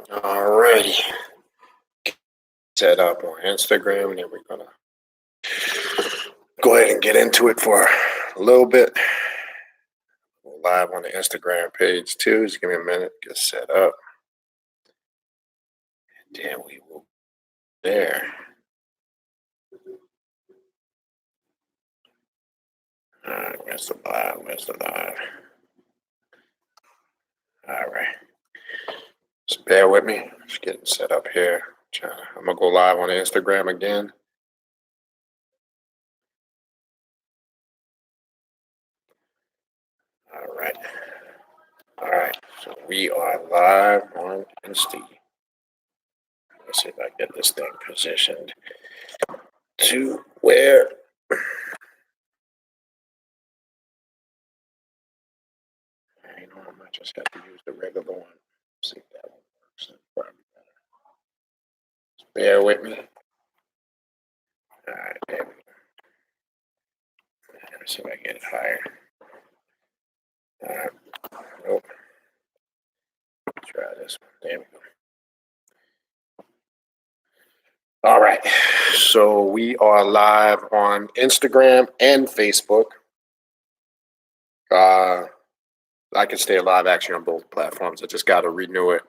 Alrighty, set up on Instagram, and then we're gonna go ahead and get into it for a little bit. We're live on the Instagram page too. Just give me a minute, get set up. And then we will there. Alright, where's the live? Where's the live? Alright. Just bear with me. Just getting set up here. I'm gonna go live on Instagram again. All right. So we are live on Insta. Let's see if I get this thing positioned to where. You know, I might just have to use the regular one. See if that one works. That's probably better. Just bear with me. All right, there we go. Let me see if I can get it higher. All right. Nope. Try this one. There we go. All right. So we are live on Instagram and Facebook. I can stay live actually on both platforms. I just got to renew it,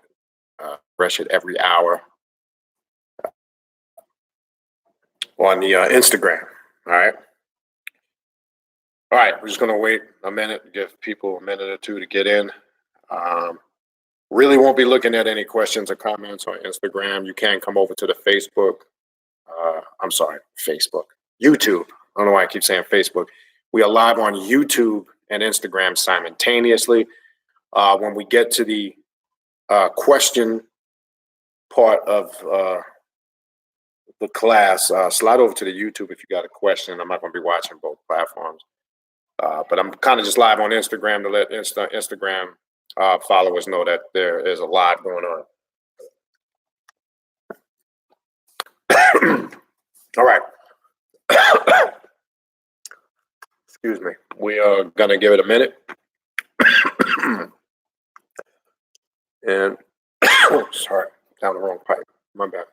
refresh it every hour on the Instagram. All right. All right. We're just going to wait a minute, give people a minute or two to get in. Really won't be looking at any questions or comments on Instagram. You can come over to the Facebook. I'm sorry, Facebook. YouTube. I don't know why I keep saying Facebook. We are live on YouTube and Instagram simultaneously. When we get to the question part of the class, slide over to the YouTube if you got a question. I'm not going to be watching both platforms. But I'm kind of just live on Instagram to let Instagram followers know that there is a lot going on. All right. Excuse me. We are going to give it a minute. And sorry, down the wrong pipe. My bad.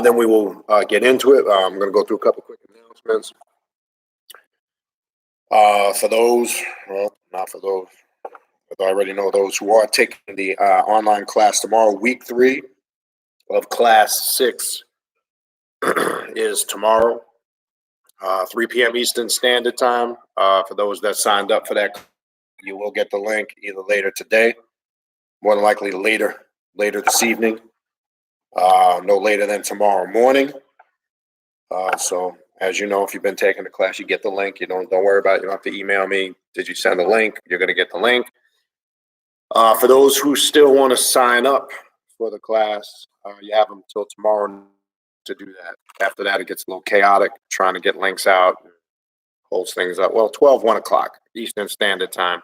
Then we will get into it. I'm going to go through a couple quick announcements. For those, well, not for those, but I already know those who are taking the online class tomorrow, week 3 of class 6 is tomorrow, 3 p.m. Eastern Standard Time. For those that signed up for that, you will get the link either later today, more than likely later this evening, no later than tomorrow morning. So as you know, if you've been taking the class, you get the link. You don't worry about it. You don't have to email me. Did you send the link? You're going to get the link. For those who still want to sign up for the class, you have them until tomorrow to do that. After that, it gets a little chaotic trying to get links out, holds things up. Well, 1 o'clock Eastern Standard Time.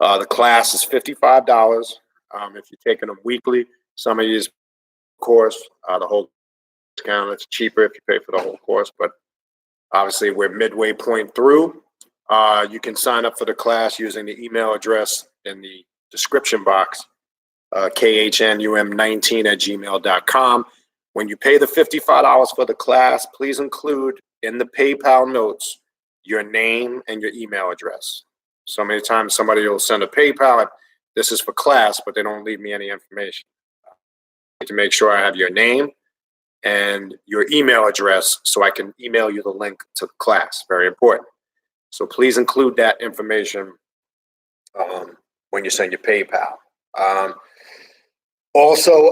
The class is $55. If you're taking them weekly, some of you, of course, the whole discount, it's cheaper if you pay for the whole course, but obviously we're midway point through. You can sign up for the class using the email address in the description box, khnum19@gmail.com. When you pay the $55 for the class, please include in the PayPal notes your name and your email address. So many times somebody will send a PayPal, this is for class, but they don't leave me any information. I need to make sure I have your name and your email address so I can email you the link to the class. Very important. So please include that information when you send your PayPal. Also,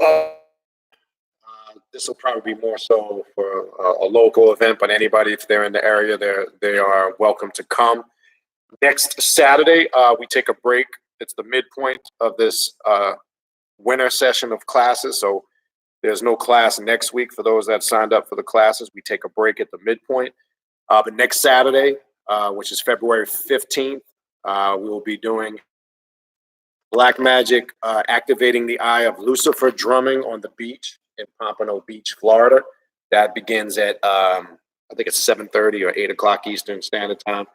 this will probably be more so for a local event, but anybody, if they're in the area, they are welcome to come. Next Saturday, we take a break. It's the midpoint of this winter session of classes. So there's no class next week for those that signed up for the classes. We take a break at the midpoint. But next Saturday, which is February 15th, we will be doing Black Magic, activating the eye of Lucifer drumming on the beach in Pompano Beach, Florida. That begins at, I think it's 7:30 or 8 o'clock Eastern Standard Time.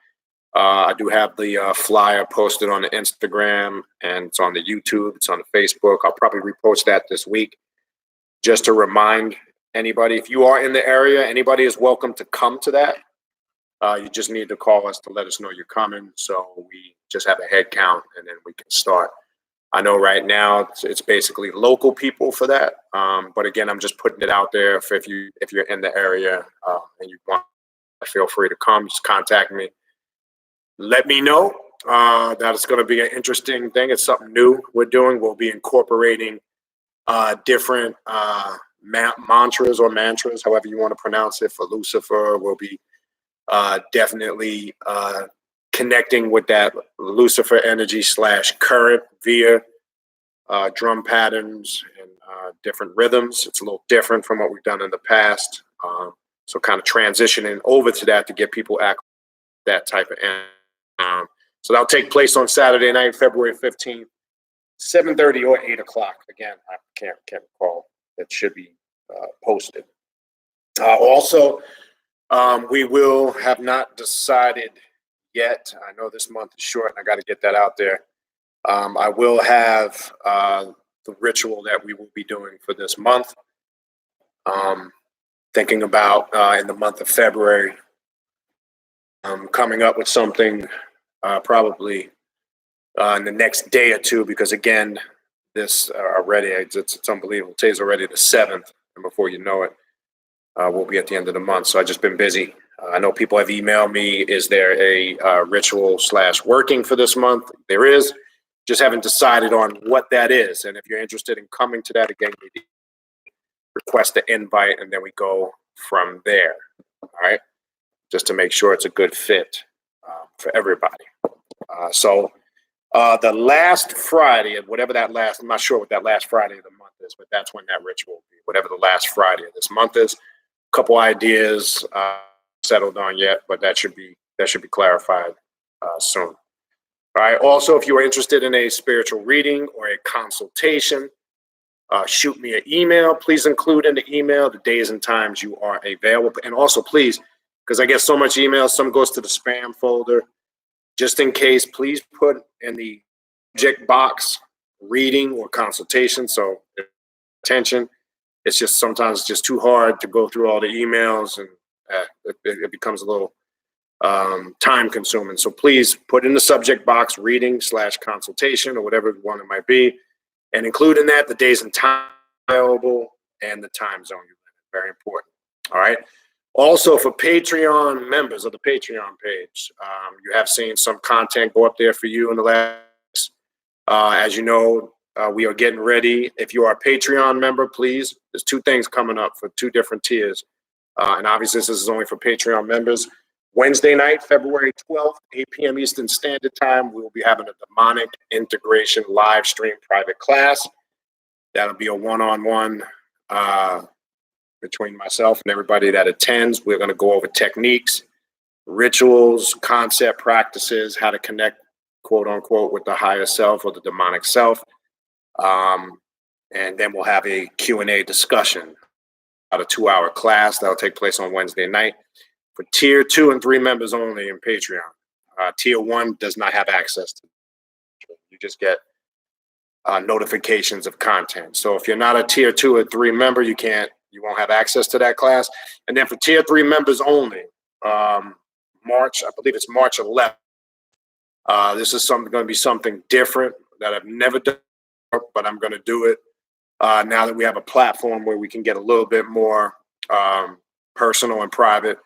I do have the flyer posted on the Instagram, and it's on the YouTube, it's on the Facebook. I'll probably repost that this week just to remind anybody. If you are in the area, anybody is welcome to come to that. You just need to call us to let us know you're coming, so we just have a head count, and then we can start. I know right now it's basically local people for that, but again, I'm just putting it out there. If you're in the area and you want, feel free to come. Just contact me. Let me know. That is going to be an interesting thing. It's something new we're doing. We'll be incorporating different mantras, however you want to pronounce it, for Lucifer. We'll be definitely connecting with that Lucifer energy / current via drum patterns and different rhythms. It's a little different from what we've done in the past. So kind of transitioning over to that to get people that type of energy. So that'll take place on Saturday night, February 15th, 7:30 or 8 o'clock. Again, I can't recall. That should be posted. Also, we will have not decided yet. I know this month is short, and I got to get that out there. I will have the ritual that we will be doing for this month. Thinking about in the month of February, coming up with something probably in the next day or two, because again, this already, it's unbelievable. Today's already the 7th, and before you know it, we'll be at the end of the month. So I've just been busy. I know people have emailed me, is there a ritual / working for this month? There is. Just haven't decided on what that is. And if you're interested in coming to that, again, you request the invite, and then we go from there. All right. Just to make sure it's a good fit for everybody. So the last Friday of whatever that last, I'm not sure what that last Friday of the month is, but that's when that ritual will be, whatever the last Friday of this month is. A couple ideas settled on yet, but that should be clarified soon. All right. Also, if you are interested in a spiritual reading or a consultation, shoot me an email. Please include in the email the days and times you are available. And also, please, because I get so much email, some goes to the spam folder. Just in case, please put in the subject box reading or consultation. So attention. It's just sometimes just too hard to go through all the emails, and it becomes a little time consuming. So please put in the subject box reading / consultation or whatever one it might be, and include in that the days and time available and the time zone you live in. Very important. All right. Also, for Patreon members of the Patreon page, you have seen some content go up there for you in the last. As you know, we are getting ready. If you are a Patreon member, please, there's 2 things coming up for 2 different tiers. And obviously, this is only for Patreon members. Wednesday night, February 12th, 8 p.m. Eastern Standard Time, we will be having a demonic integration live stream private class. That'll be a one-on-one between myself and everybody that attends. We're going to go over techniques, rituals, concept practices, how to connect, quote unquote, with the higher self or the demonic self. And then we'll have a Q&A discussion, about a 2-hour class that'll take place on Wednesday night for tier 2 and 3 members only in Patreon. Tier 1 does not have access to it. You just get notifications of content. So if you're not a tier 2 or 3 member, you won't have access to that class. And then for tier 3 members only, I believe it's March 11th. This is going to be something different that I've never done, but I'm going to do it now that we have a platform where we can get a little bit more personal and private.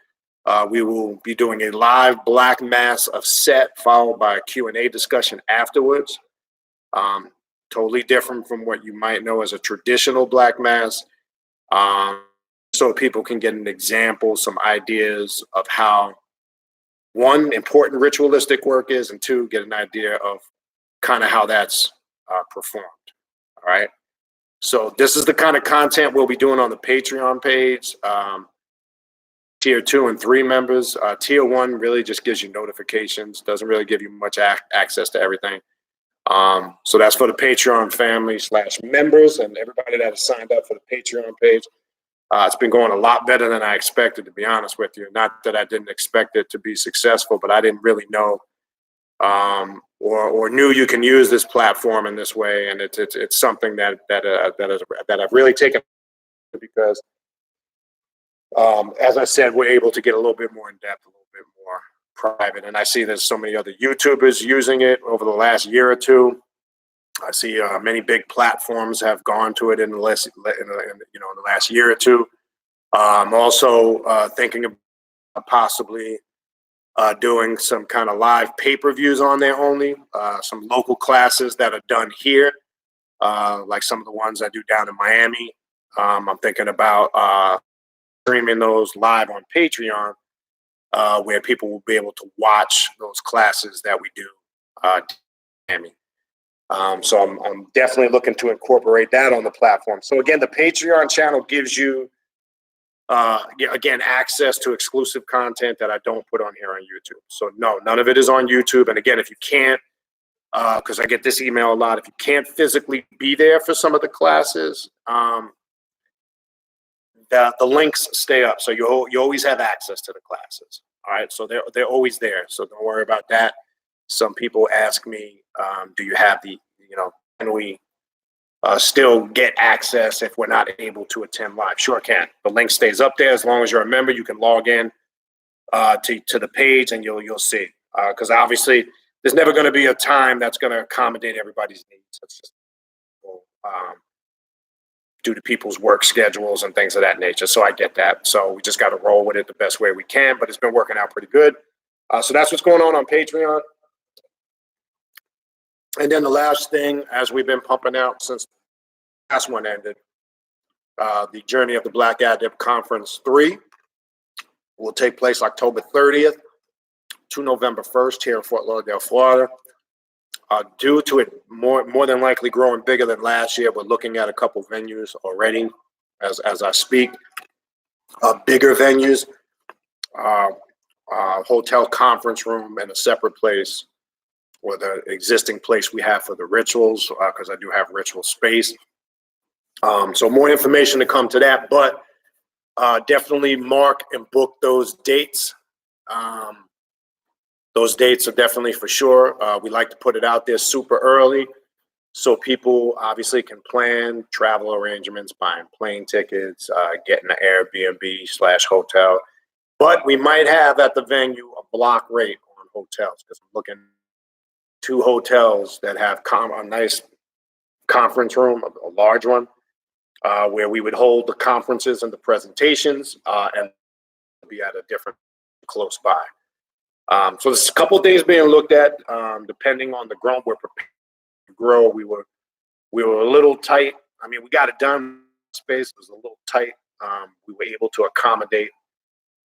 We will be doing a live black mass of set followed by a Q&A discussion afterwards. Totally different from what you might know as a traditional black mass. So people can get an example, some ideas of how, 1, important ritualistic work is, and 2, get an idea of kind of how that's performed. All right. So this is the kind of content we'll be doing on the Patreon page. Tier 2 and 3 members. Tier 1 really just gives you notifications, doesn't really give you much access to everything. So that's for the Patreon family / members and everybody that has signed up for the Patreon page. It's been going a lot better than I expected, to be honest with you. Not that I didn't expect it to be successful, but I didn't really know or knew you can use this platform in this way, and it's something that I've really taken because, as I said, we're able to get a little bit more in depth, a little bit more private, and I see there's so many other YouTubers using it over the last year or two. I see many big platforms have gone to it in the last, in the last year or two. I'm also thinking of possibly doing some kind of live pay-per-views on there only. Some local classes that are done here, like some of the ones I do down in Miami. I'm thinking about streaming those live on Patreon, where people will be able to watch those classes that we do in Miami. So I'm definitely looking to incorporate that on the platform. So again, the Patreon channel gives you, again, access to exclusive content that I don't put on here on YouTube. So no, none of it is on YouTube. And again, if you can't, because I get this email a lot, if you can't physically be there for some of the classes, the links stay up. So you always have access to the classes. All right, so they're always there. So don't worry about that. Some people ask me, do you have can we still get access if we're not able to attend live? Sure can. The link stays up there. As long as you're a member, you can log in to the page and you'll see. Because obviously, there's never going to be a time that's going to accommodate everybody's needs. That's just due to people's work schedules and things of that nature. So I get that. So we just got to roll with it the best way we can. But it's been working out pretty good. So that's what's going on Patreon. And then the last thing, as we've been pumping out since the last one ended, the Journey of the Black Adept Conference 3 will take place October 30th to November 1st here in Fort Lauderdale, Florida. Due to it more than likely growing bigger than last year, we're looking at a couple venues already as I speak. Bigger venues, hotel conference room, and a separate place, or the existing place we have for the rituals, because I do have ritual space. So more information to come to that, but definitely mark and book those dates. Those dates are definitely for sure. We like to put it out there super early so people obviously can plan travel arrangements, buying plane tickets, getting an Airbnb/hotel. But we might have at the venue a block rate on hotels, because I'm looking 2 hotels that have a nice conference room, a large one, where we would hold the conferences and the presentations, and be at a different close by. So there's a couple of things being looked at, depending on the growth. We're prepared to grow. We were a little tight. I mean, we got it done. Space was a little tight. We were able to accommodate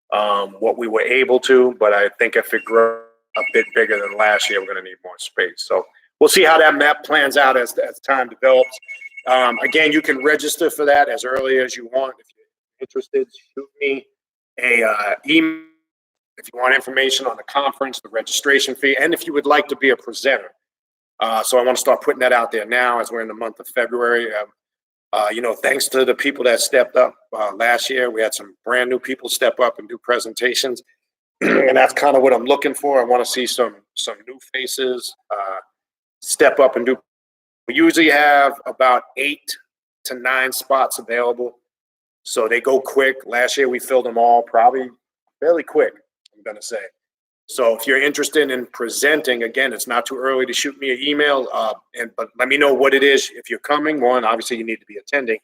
what we were able to, but I think if it grows a bit bigger than last year, we're going to need more space. So we'll see how that map plans out as time develops. Again, you can register for that as early as you want. If you're interested, shoot me a email if you want information on the conference, the registration fee, and if you would like to be a presenter. So I want to start putting that out there now as we're in the month of February. Thanks to the people that stepped up last year. We had some brand new people step up and do presentations. And that's kind of what I'm looking for. I want to see some new faces step up and do. We usually have about 8 to 9 spots available. So they go quick. Last year we filled them all probably fairly quick, I'm going to say. So if you're interested in presenting, again, it's not too early to shoot me an email, but let me know what it is. If you're coming, 1, obviously you need to be attending.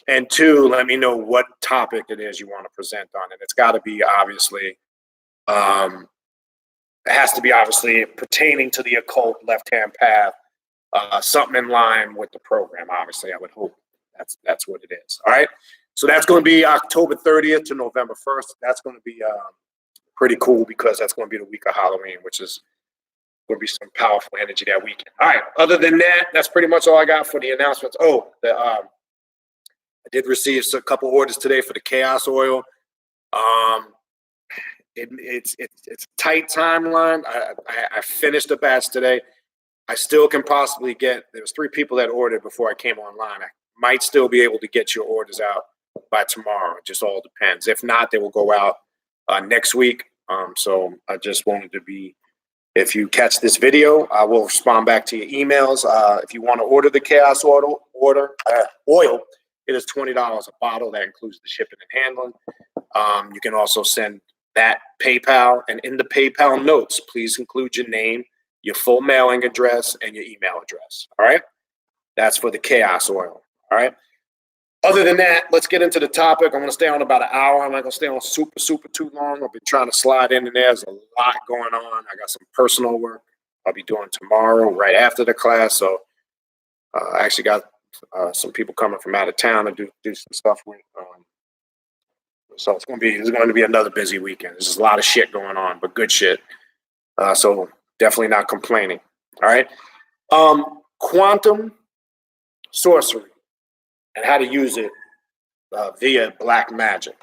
And 2, let me know what topic it is you want to present on. And it's got to be obviously, it has to be obviously pertaining to the occult left-hand path, something in line with the program. Obviously, I would hope that's what it is. All right. So that's going to be October 30th to November 1st. That's going to be pretty cool, because that's going to be the week of Halloween, which is going to be some powerful energy that weekend. All right. Other than that, that's pretty much all I got for the announcements. I did receive a couple orders today for the Chaos Oil. It's a tight timeline. I finished a batch today. I still can possibly get. There was 3 people that ordered before I came online. I might still be able to get your orders out by tomorrow. It just all depends. If not, they will go out next week. So I just wanted to be, if you catch this video, I will respond back to your emails. If you want to order the Chaos oil, it is $20 a bottle. That includes the shipping and handling. You can also send that PayPal, and in the PayPal notes, please include your name, your full mailing address, and your email address. All right? That's for the Chaos oil. All right? Other than that, let's get into the topic. I'm going to stay on about an hour. I'm not going to stay on super too long. I've been trying to slide in and there's a lot going on. I got some personal work I'll be doing tomorrow right after the class. So I actually got some people coming from out of town to do some stuff with. So it's going to be another busy weekend. There's just a lot of shit going on, but good shit. So definitely not complaining. All right. Quantum sorcery and how to use it via black magic,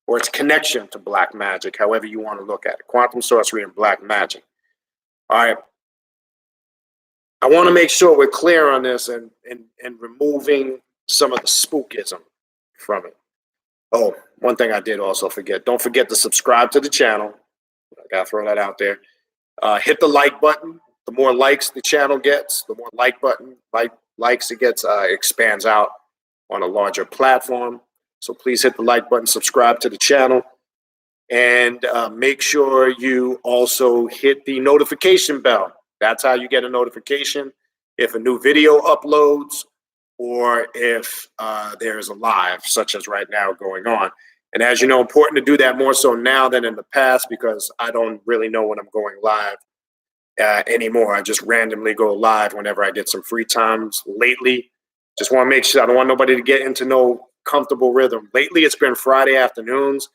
or its connection to black magic, however you want to look at it. Quantum sorcery and black magic. All right. I want to make sure we're clear on this and removing some of the spookism from it. Oh, one thing I did also forget. Don't forget to subscribe to the channel. I got to throw that out there. Hit the like button. The more likes the channel gets, the more likes it gets, expands out on a larger platform. So please hit the like button, subscribe to the channel, and make sure you also hit the notification bell. That's how you get a notification if a new video uploads or if there's a live, such as right now, going on. And as you know, important to do that more so now than in the past, because I don't really know when I'm going live anymore. I just randomly go live whenever I get some free times lately. Just want to make sure I don't want nobody to get into no comfortable rhythm. Lately, it's been Friday afternoons.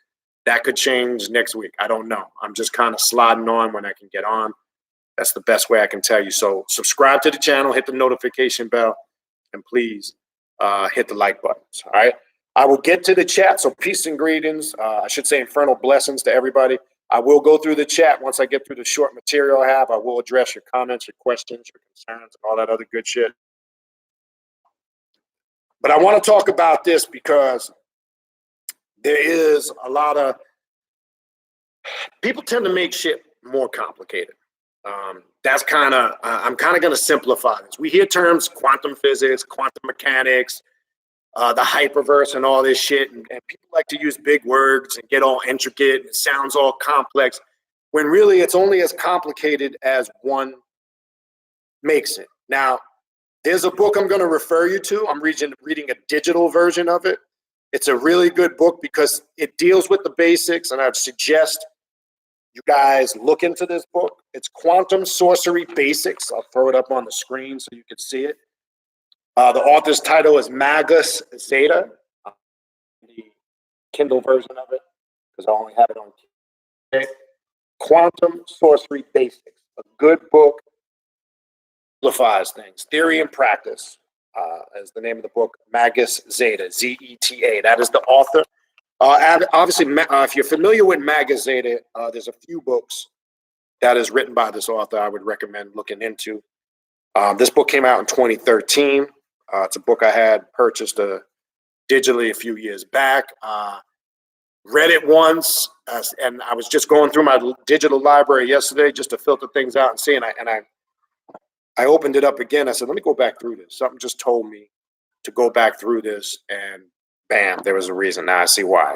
That could change next week. I don't know. I'm just kind of sliding on when I can get on. That's the best way I can tell you. So subscribe to the channel, hit the notification bell, and please hit the like buttons. All right. I will get to the chat. So peace and greetings. I should say infernal blessings to everybody. I will go through the chat once I get through the short material I have. I will address your comments, your questions, your concerns, and all that other good shit. But I want to talk about this because there is a lot of people tend to make shit more complicated. That's kind of, I'm kind of going to simplify this. We hear terms quantum physics, quantum mechanics, the hyperverse and all this shit. And people like to use big words and get all intricate and it sounds all complex when really it's only as complicated as one makes it. Now, there's a book I'm going to refer you to. I'm reading a digital version of it. It's a really good book because it deals with the basics, and I'd suggest you guys look into this book. It's Quantum Sorcery Basics. I'll throw it up on the screen so you can see it. The author's title is Magick Zeta, the Kindle version of it, because I only have it on Kindle. Quantum Sorcery Basics, a good book. Simplifies things. Theory and Practice is the name of the book. Magick Zeta, Z-E-T-A. That is the author. Obviously, if you're familiar with Magick Zeta, there's a few books that is written by this author I would recommend looking into. This book came out in 2013. It's a book I had purchased digitally a few years back. Read it once, and I was just going through my digital library yesterday just to filter things out and see. And I opened it up again. I said, let me go back through this. Something just told me to go back through this, and bam, there was a reason. Now I see why.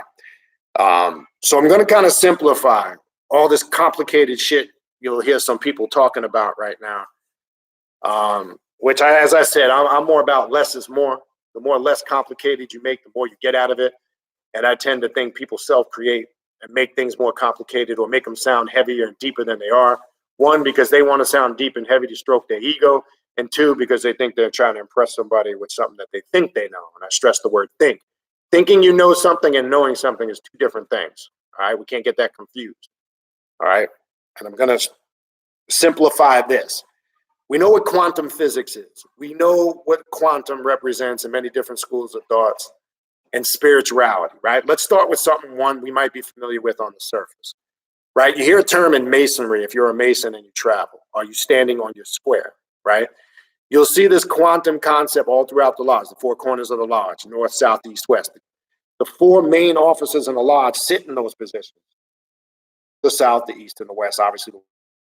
So I'm going to kind of simplify all this complicated shit you'll hear some people talking about right now. Which, as I said, I'm more about less is more. The more less complicated you make, the more you get out of it. And I tend to think people self-create and make things more complicated or make them sound heavier and deeper than they are. One, because they want to sound deep and heavy to stroke their ego. And two, because they think they're trying to impress somebody with something that they think they know. And I stress the word think. Thinking you know something and knowing something is two different things. All right. We can't get that confused. All right. And I'm going to simplify this. We know what quantum physics is. We know what quantum represents in many different schools of thoughts and spirituality, right? Let's start with something one we might be familiar with on the surface, right? You hear a term in masonry if you're a mason and you travel. Are you standing on your square, right? You'll see this quantum concept all throughout the lodge, the four corners of the lodge, north, south, east, west. The four main officers in the lodge sit in those positions: the south, the east, and the west. Obviously, the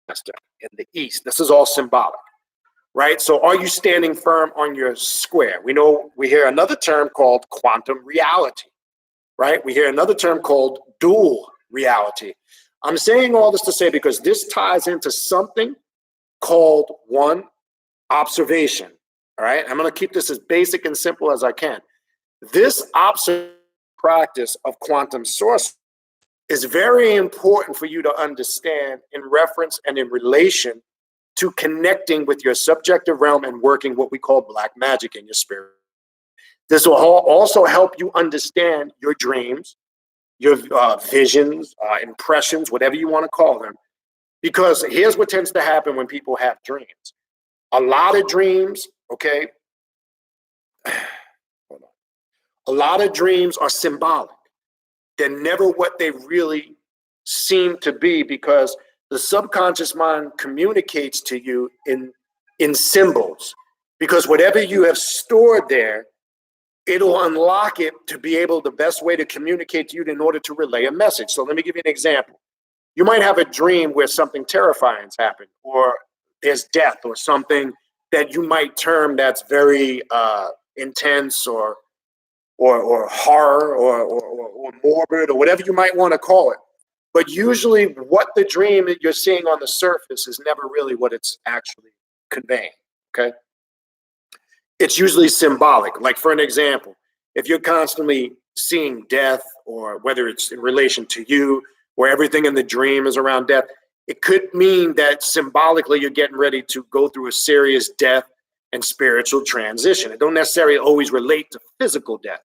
west and the east. This is all symbolic, right? So are you standing firm on your square? We hear another term called quantum reality, right? We hear another term called dual reality. I'm saying all this to say because this ties into something called one, observation. All right. I'm going to keep this as basic and simple as I can. This observation practice of quantum sorcery is very important for you to understand in reference and in relation to connecting with your subjective realm and working what we call black magic in your spirit. This will also help you understand your dreams, your visions, impressions, whatever you want to call them. Because here's what tends to happen when people have dreams. A lot of dreams, okay? Hold on. A lot of dreams are symbolic. They're never what they really seem to be because the subconscious mind communicates to you in symbols. Because whatever you have stored there, it'll unlock it to be able, the best way to communicate to you in order to relay a message. So let me give you an example. You might have a dream where something terrifying's happened, or there's death, or something that you might term that's very intense, or horror, or morbid, or whatever you might want to call it. But usually what the dream that you're seeing on the surface is never really what it's actually conveying, okay? It's usually symbolic. Like, for an example, if you're constantly seeing death, or whether it's in relation to you, where everything in the dream is around death, it could mean that symbolically you're getting ready to go through a serious death and spiritual transition. It don't necessarily always relate to physical death,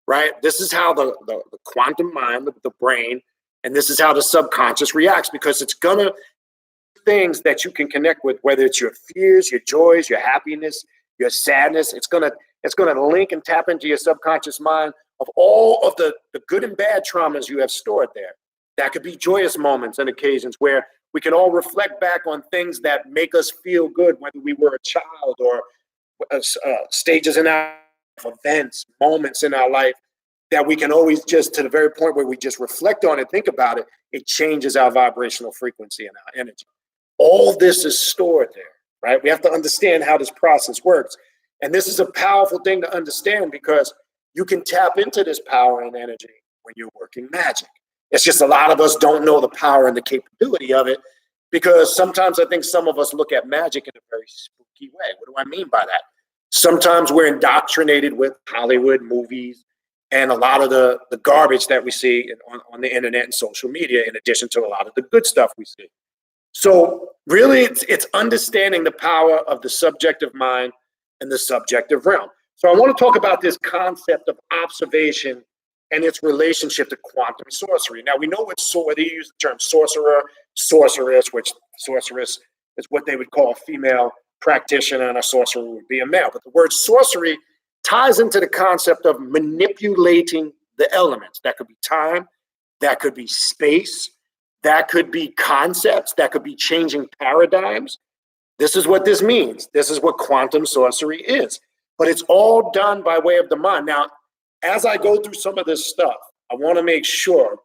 right? This is how the quantum mind, the brain, and this is how the subconscious reacts, because it's gonna things that you can connect with, whether it's your fears, your joys, your happiness, your sadness. It's gonna link and tap into your subconscious mind of all of the good and bad traumas you have stored there. That could be joyous moments and occasions where we can all reflect back on things that make us feel good, whether we were a child or stages in our life, events, moments in our life that we can always just, to the very point where we just reflect on it, think about it, it changes our vibrational frequency and our energy. All this is stored there, right? We have to understand how this process works. And this is a powerful thing to understand because you can tap into this power and energy when you're working magic. It's just a lot of us don't know the power and the capability of it, because sometimes I think some of us look at magic in a very spooky way. What do I mean by that? Sometimes we're indoctrinated with Hollywood movies and a lot of the garbage that we see on the internet and social media, in addition to a lot of the good stuff we see. So really, it's understanding the power of the subjective mind and the subjective realm. So I want to talk about this concept of observation and its relationship to quantum sorcery. Now, we know they use the term sorcerer, sorceress, which sorceress is what they would call a female practitioner, and a sorcerer would be a male. But the word sorcery ties into the concept of manipulating the elements. That could be time, that could be space, that could be concepts, that could be changing paradigms. This is what this means. This is what quantum sorcery is. But it's all done by way of the mind. Now, as I go through some of this stuff, I want to make sure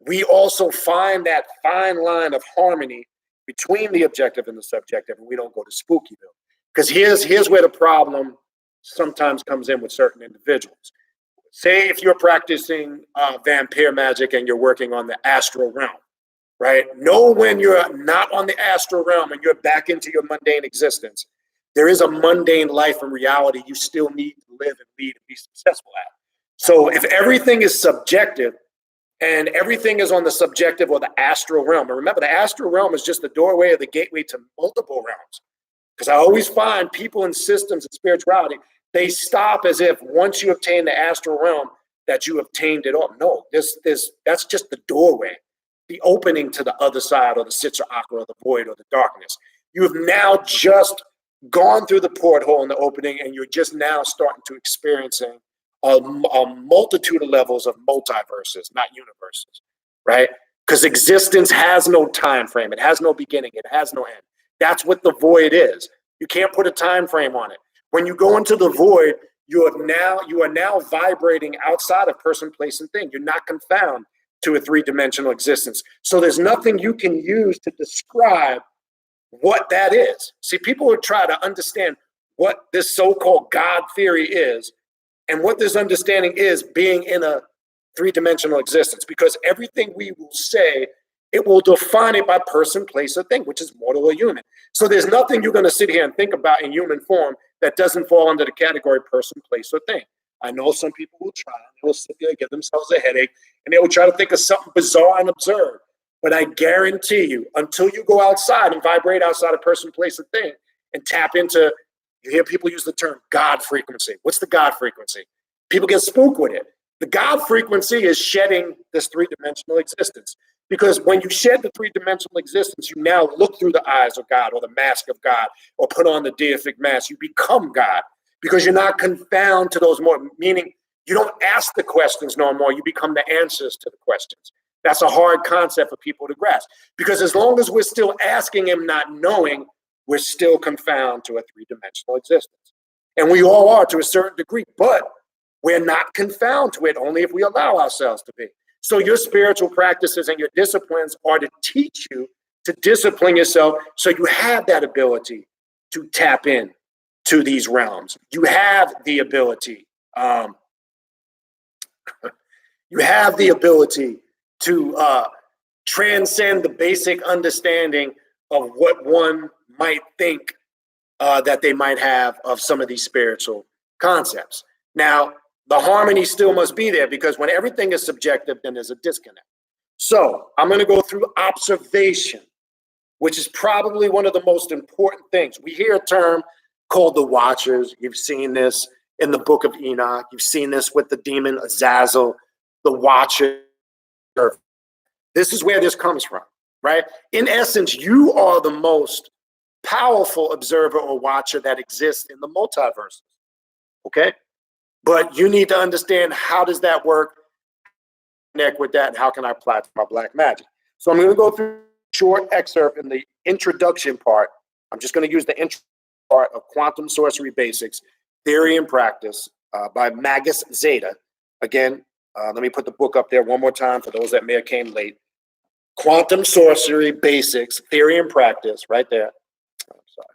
we also find that fine line of harmony between the objective and the subjective, and we don't go to Spookyville. Because here's where the problem sometimes comes in with certain individuals. Say if you're practicing vampire magic and you're working on the astral realm, right? Know when you're not on the astral realm and you're back into your mundane existence, there is a mundane life and reality you still need to live and lead and be successful at. So if everything is subjective and everything is on the subjective or the astral realm, and remember, the astral realm is just the doorway or the gateway to multiple realms. Because I always find people in systems and spirituality, they stop as if once you obtain the astral realm that you obtained it all. No, that's just the doorway, the opening to the other side, or the Sitra Akra, or the void, or the darkness. You have now just gone through the porthole in the opening, and you're just now starting to experiencing a multitude of levels of multiverses, not universes, right? Because existence has no time frame. It has no beginning. It has no end. That's what the void is. You can't put a time frame on it. When you go into the void, you are now vibrating outside of person, place, and thing. You're not confounded to a three-dimensional existence. So there's nothing you can use to describe what that is. See, people would try to understand what this so-called God theory is and what this understanding is being in a three-dimensional existence, because everything we will say, it will define it by person, place, or thing, which is mortal or human. So there's nothing you're going to sit here and think about in human form that doesn't fall under the category person, place, or thing. I know some people will try, they will sit there, give themselves a headache, and they will try to think of something bizarre and absurd. But I guarantee you, until you go outside and vibrate outside of person, place, and thing, and tap into, you hear people use the term God frequency. What's the God frequency? People get spooked with it. The God frequency is shedding this three-dimensional existence. Because when you shed the three-dimensional existence, you now look through the eyes of God or the mask of God or put on the deific mask. You become God because you're not confounded to those more, meaning you don't ask the questions no more. You become the answers to the questions. That's a hard concept for people to grasp, because as long as we're still asking and not knowing, we're still confounded to a three-dimensional existence. And we all are to a certain degree, but we're not confounded to it only if we allow ourselves to be. So your spiritual practices and your disciplines are to teach you to discipline yourself so you have that ability to tap in to these realms. You have the ability. You have the ability to transcend the basic understanding of what one might think that they might have of some of these spiritual concepts. Now, the harmony still must be there, because when everything is subjective, then there's a disconnect. So I'm going to go through observation, which is probably one of the most important things. We hear a term called the Watchers. You've seen this in the book of Enoch. You've seen this with the demon Azazel, the Watcher. This is where this comes from, right? In essence, you are the most powerful observer or watcher that exists in the multiverse, okay? But you need to understand, how does that work, connect with that, and how can I apply it to my black magic? So I'm going to go through a short excerpt in the introduction part. I'm just going to use the intro part of Quantum Sorcery Basics, Theory and Practice by Magick Zeta. Again, let me put the book up there one more time for those that may have came late. Quantum Sorcery Basics, Theory and Practice, right there. I'm sorry.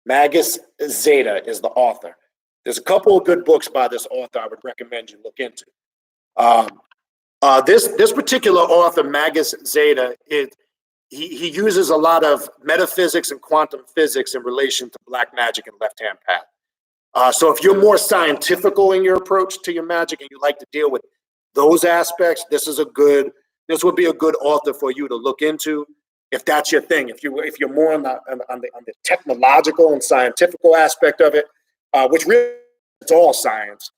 Magick Zeta is the author. There's a couple of good books by this author I would recommend you look into. This particular author, Magick Zeta, he uses a lot of metaphysics and quantum physics in relation to black magic and left-hand path. So if you're more scientifical in your approach to your magic and you like to deal with those aspects, this would be a good author for you to look into if that's your thing. If you're more on the technological and scientific aspect of it, which really it's all science.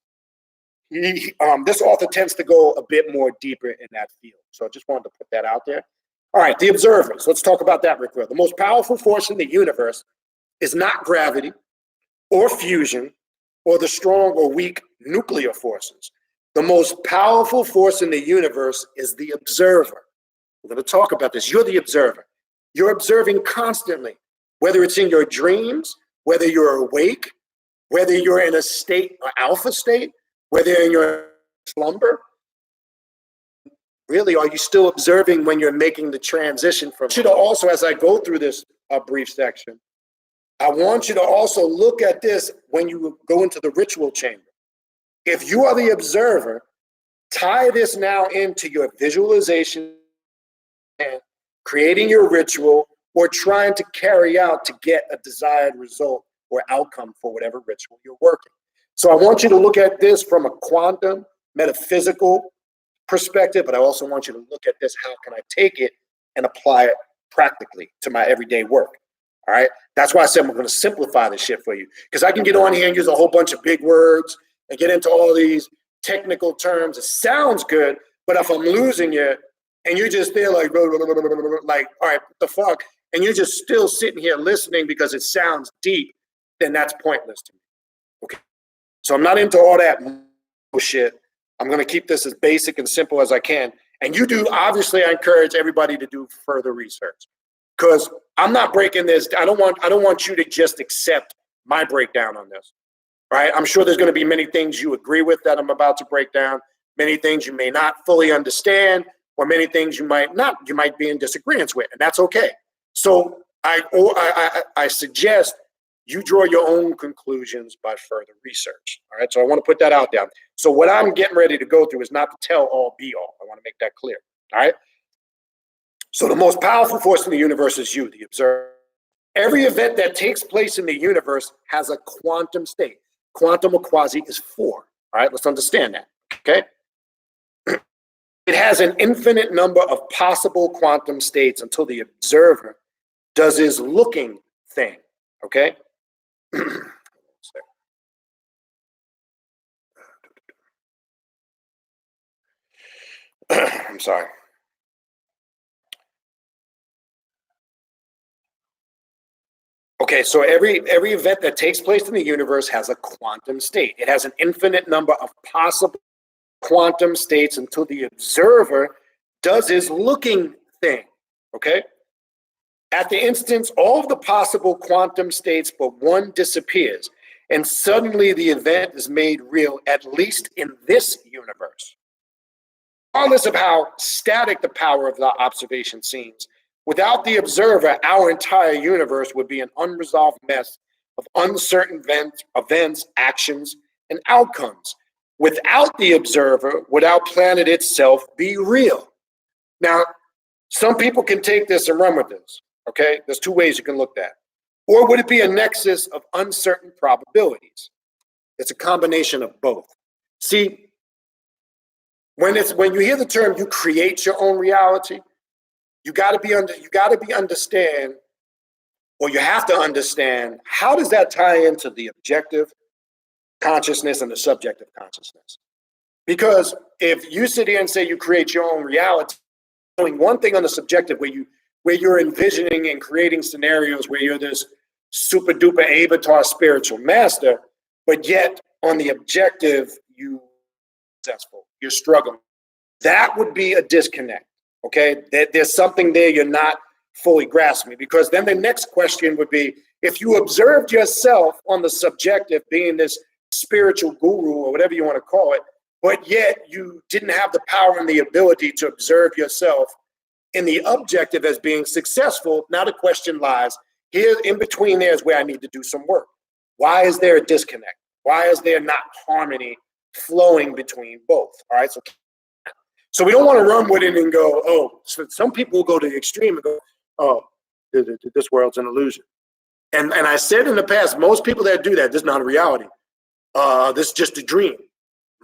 This author tends to go a bit more deeper in that field. So I just wanted to put that out there. All right, the observers. Let's talk about that real quick. The most powerful force in the universe is not gravity or fusion or the strong or weak nuclear forces. The most powerful force in the universe is the observer. We're going to talk about this. You're the observer. You're observing constantly, whether it's in your dreams, whether you're awake, whether you're in a state, or alpha state, whether you're in your slumber. Really, are you still observing when you're making the transition from? Should also, as I go through this brief section, I want you to also look at this when you go into the ritual chamber. If you are the observer, tie this now into your visualization and creating your ritual, or trying to carry out to get a desired result or outcome for whatever ritual you're working. So I want you to look at this from a quantum metaphysical perspective, but I also want you to look at this, how can I take it and apply it practically to my everyday work? All right, that's why I said I'm going to simplify this shit for you, because I can get on here and use a whole bunch of big words and get into all these technical terms. It sounds good, but if I'm losing you and you're just there like, blah, blah, blah, blah, blah, blah, like, all right, what the fuck? And you're just still sitting here listening because it sounds deep, then that's pointless to me. Okay, so I'm not into all that shit. I'm going to keep this as basic and simple as I can. And you do, obviously, I encourage everybody to do further research, because I'm not breaking this. I don't want you to just accept my breakdown on this. right? I'm sure there's going to be many things you agree with that I'm about to break down, many things you may not fully understand, or many things you might be in disagreement with, and that's okay. So I suggest you draw your own conclusions by further research. All right, so I want to put that out there. So what I'm getting ready to go through is not to tell all be all. I want to make that clear. All right. So the most powerful force in the universe is you, the observer. Every event that takes place in the universe has a quantum state. Quantum or quasi is 4. All right, let's understand that. Okay. It has an infinite number of possible quantum states until the observer does his looking thing. Okay. I'm sorry. Okay, so every event that takes place in the universe has a quantum state. It has an infinite number of possible quantum states until the observer does his looking thing. Okay? At the instance, all of the possible quantum states but one disappears, and suddenly the event is made real, at least in this universe. Regardless of how static the power of the observation seems, without the observer, our entire universe would be an unresolved mess of uncertain events, actions, and outcomes. Without the observer, would our planet itself be real? Now, some people can take this and run with this, okay? There's 2 ways you can look at it. Or would it be a nexus of uncertain probabilities? It's a combination of both. See, when you hear the term "you create your own reality," you have to understand, how does that tie into the objective consciousness and the subjective consciousness? Because if you sit here and say you create your own reality, doing one thing on the subjective where you're envisioning and creating scenarios where you're this super duper avatar spiritual master, but yet on the objective you're struggling. That would be a disconnect. Okay, there's something there you're not fully grasping, because then the next question would be, if you observed yourself on the subjective, being this spiritual guru or whatever you want to call it, but yet you didn't have the power and the ability to observe yourself in the objective as being successful, now the question lies here. In between there is where I need to do some work. Why is there a disconnect? Why is there not harmony flowing between both? All right, so we don't want to run with it and go, oh, so some people will go to the extreme and go, oh, this world's an illusion. And I said in the past, most people that do that, this is not a reality. This is just a dream.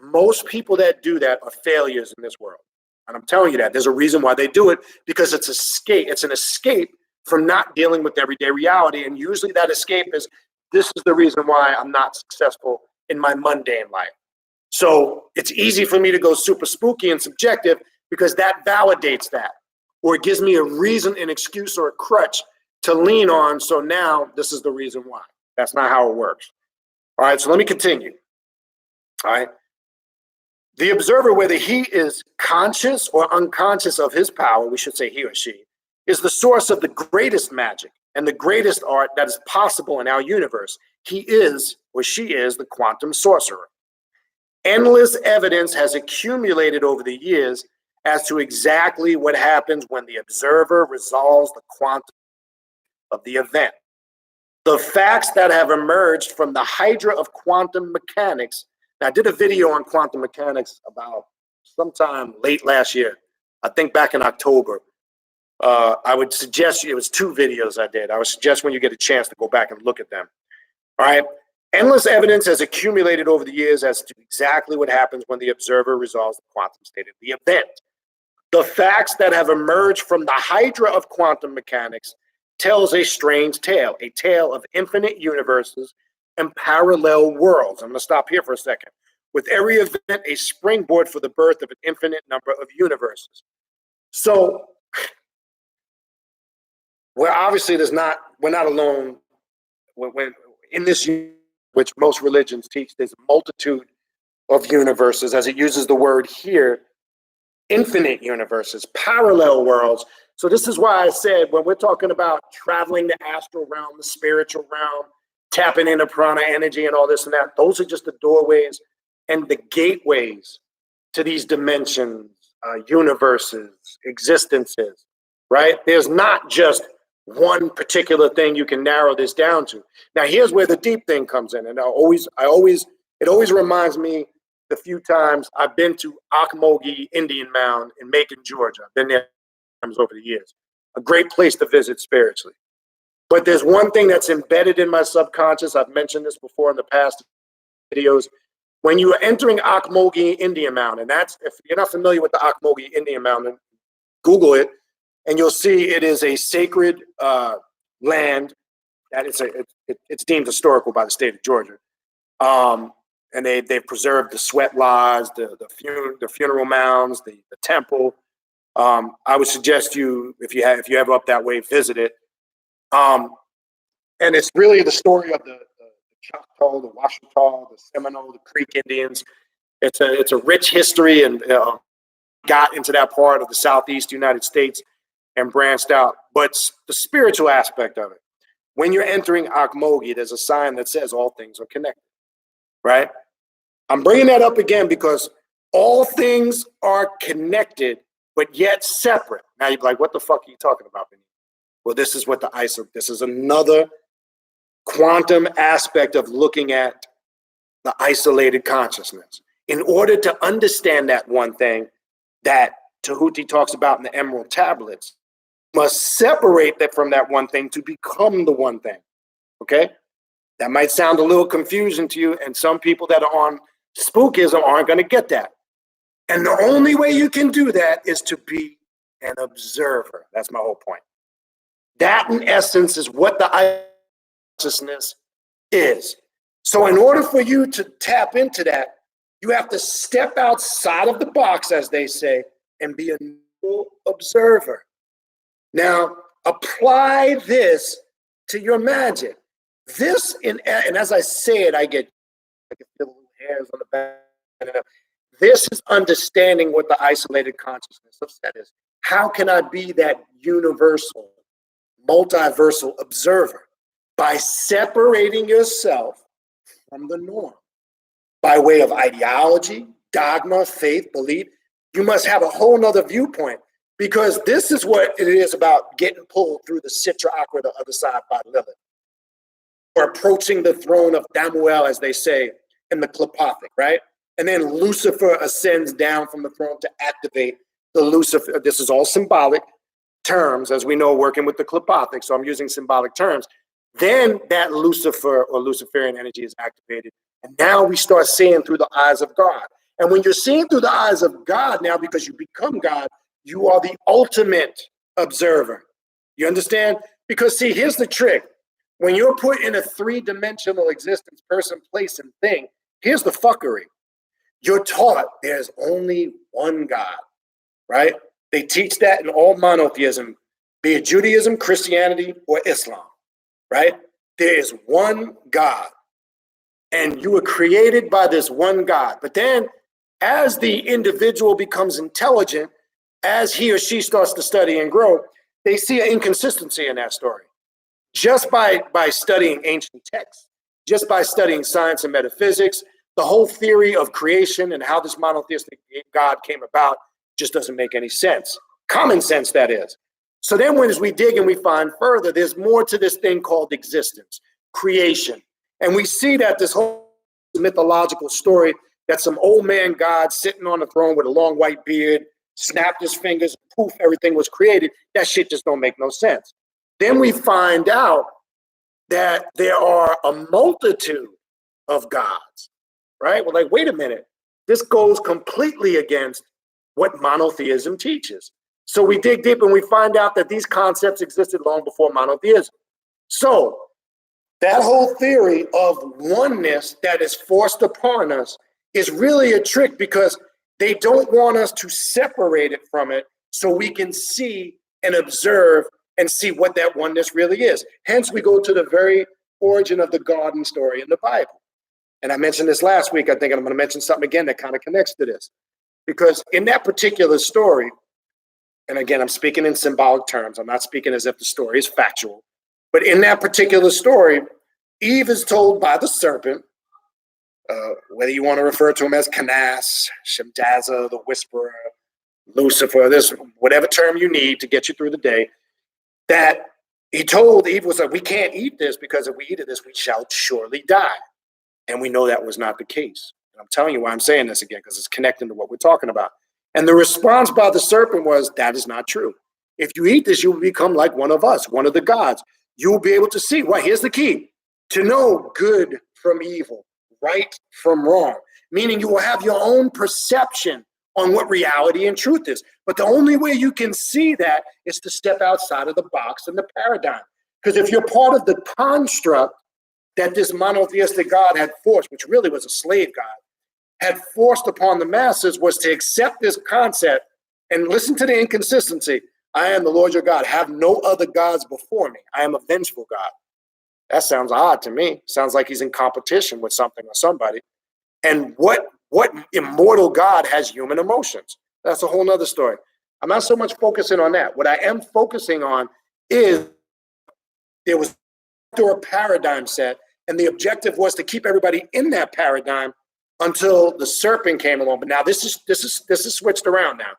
Most people that do that are failures in this world. And I'm telling you that. There's a reason why they do it, because it's escape. It's an escape from not dealing with everyday reality. And usually that escape is, this is the reason why I'm not successful in my mundane life. So it's easy for me to go super spooky and subjective, because that validates that, or it gives me a reason, an excuse, or a crutch to lean on. So now this is the reason why. That's not how it works. All right, so let me continue. All right. The observer, whether he is conscious or unconscious of his power, we should say he or she, is the source of the greatest magic and the greatest art that is possible in our universe. He is, or she is, the quantum sorcerer. Endless evidence has accumulated over the years as to exactly what happens when the observer resolves the quantum of the event. The facts that have emerged from the hydra of quantum mechanics. Now, I did a video on quantum mechanics about sometime late last year, I think back in October. I would suggest, it was 2 videos I did. I would suggest when you get a chance to go back and look at them. All right. Endless evidence has accumulated over the years as to exactly what happens when the observer resolves the quantum state of the event. The facts that have emerged from the hydra of quantum mechanics tells a strange tale, a tale of infinite universes and parallel worlds. I'm going to stop here for a second. With every event, a springboard for the birth of an infinite number of universes. So, we're not alone when in this, which most religions teach, there's a multitude of universes, as it uses the word here, infinite universes, parallel worlds. So this is why I said, when we're talking about traveling the astral realm, the spiritual realm, tapping into prana energy and all this and that. Those are just the doorways and the gateways to these dimensions, universes, existences, right? There's not just one particular thing you can narrow this down to. Now, here's where the deep thing comes in. And it always reminds me the few times I've been to Ocmulgee Indian Mound in Macon, Georgia. I've been there times over the years. A great place to visit spiritually. But there's one thing that's embedded in my subconscious. I've mentioned this before in the past videos. When you are entering Ocmulgee Indian Mound, and that's, if you're not familiar with the Ocmulgee Indian Mound, Google it, and you'll see it is a sacred land that it's deemed historical by the state of Georgia. And they've preserved the sweat lodge, the funeral mounds, the temple. I would suggest if you ever up that way, visit it. And it's really the story of the Choctaw, the Washita, the Seminole, the Creek Indians. It's a rich history, and got into that part of the Southeast United States and branched out. But the spiritual aspect of it, when you're entering Ocmulgee, there's a sign that says all things are connected, right? I'm bringing that up again because all things are connected, but yet separate. Now you're like, what the fuck are you talking about, Benny? Well, this is what this is another quantum aspect of looking at the isolated consciousness. In order to understand that one thing that Tahuti talks about in the Emerald Tablets, must separate that from that one thing to become the one thing. Okay? That might sound a little confusing to you, and some people that are on spookism aren't going to get that. And the only way you can do that is to be an observer. That's my whole point. That, in essence, is what the consciousness is. So in order for you to tap into that, you have to step outside of the box, as they say, and be a new observer. Now, apply this to your magic. This, and as I say it, I can feel little hairs on the back. This is understanding what the isolated consciousness of that is. How can I be that universal, multiversal observer? By separating yourself from the norm. By way of ideology, dogma, faith, belief, you must have a whole nother viewpoint, because this is what it is about getting pulled through the Sitra Akra, the other side by Lilith, or approaching the throne of Damuel, as they say in the Klipothic, right? And then Lucifer ascends down from the throne to activate the Lucifer. This is all symbolic terms, as we know, working with the Klipothic, so I'm using symbolic terms. Then that Lucifer or Luciferian energy is activated. And now we start seeing through the eyes of God. And when you're seeing through the eyes of God now, because you become God, you are the ultimate observer. You understand? Because see, here's the trick. When you're put in a three-dimensional existence, person, place, and thing, here's the fuckery. You're taught there's only one God, right? They teach that in all monotheism, be it Judaism, Christianity, or Islam. Right? There is one God, and you were created by this one God. But then as the individual becomes intelligent, as he or she starts to study and grow, they see an inconsistency in that story. Just by studying ancient texts, just by studying science and metaphysics, the whole theory of creation and how this monotheistic God came about just doesn't make any sense. Common sense, that is. So then as we dig and we find further, there's more to this thing called existence, creation. And we see that this whole mythological story that some old man God sitting on the throne with a long white beard, snapped his fingers, poof, everything was created. That shit just don't make no sense. Then we find out that there are a multitude of gods, right? We're like, wait a minute. This goes completely against what monotheism teaches. So we dig deep and we find out that these concepts existed long before monotheism. So that whole theory of oneness that is forced upon us is really a trick, because they don't want us to separate it from it so we can see and observe and see what that oneness really is. Hence, we go to the very origin of the garden story in the Bible. And I mentioned this last week. I think I'm going to mention something again that kind of connects to this. Because in that particular story, and again, I'm speaking in symbolic terms. I'm not speaking as if the story is factual. But in that particular story, Eve is told by the serpent, whether you want to refer to him as Canas, Shemdaza, the whisperer, Lucifer, this whatever term you need to get you through the day, that he told Eve was like, we can't eat this because if we eat of this, we shall surely die. And we know that was not the case. And I'm telling you why I'm saying this again, because it's connecting to what we're talking about. And the response by the serpent was, that is not true. If you eat this, you will become like one of us, one of the gods. You will be able to see. Well, here's the key: to know good from evil, right from wrong, meaning you will have your own perception on what reality and truth is. But the only way you can see that is to step outside of the box and the paradigm. Because if you're part of the construct that this monotheistic God had forced, which really was a slave God, had forced upon the masses, was to accept this concept and listen to the inconsistency. I am the Lord your God. Have no other gods before me. I am a vengeful God. That sounds odd to me. Sounds like he's in competition with something or somebody. And what immortal God has human emotions? That's a whole nother story. I'm not so much focusing on that. What I am focusing on is there was a paradigm set, and the objective was to keep everybody in that paradigm until the serpent came along. But now this is switched around now.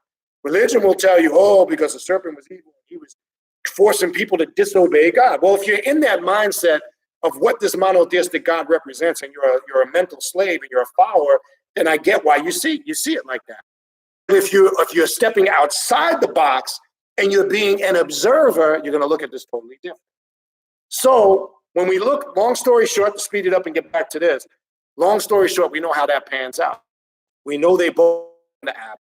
Religion will tell you, oh, because the serpent was evil, he was forcing people to disobey God. Well, if you're in that mindset of what this monotheistic God represents, and you're a mental slave and you're a follower, then I get why you see it like that. If you're stepping outside the box and you're being an observer, you're going to look at this totally different. So when we look, long story short, to speed it up and get back to this, long story short, we know how that pans out. We know they both the app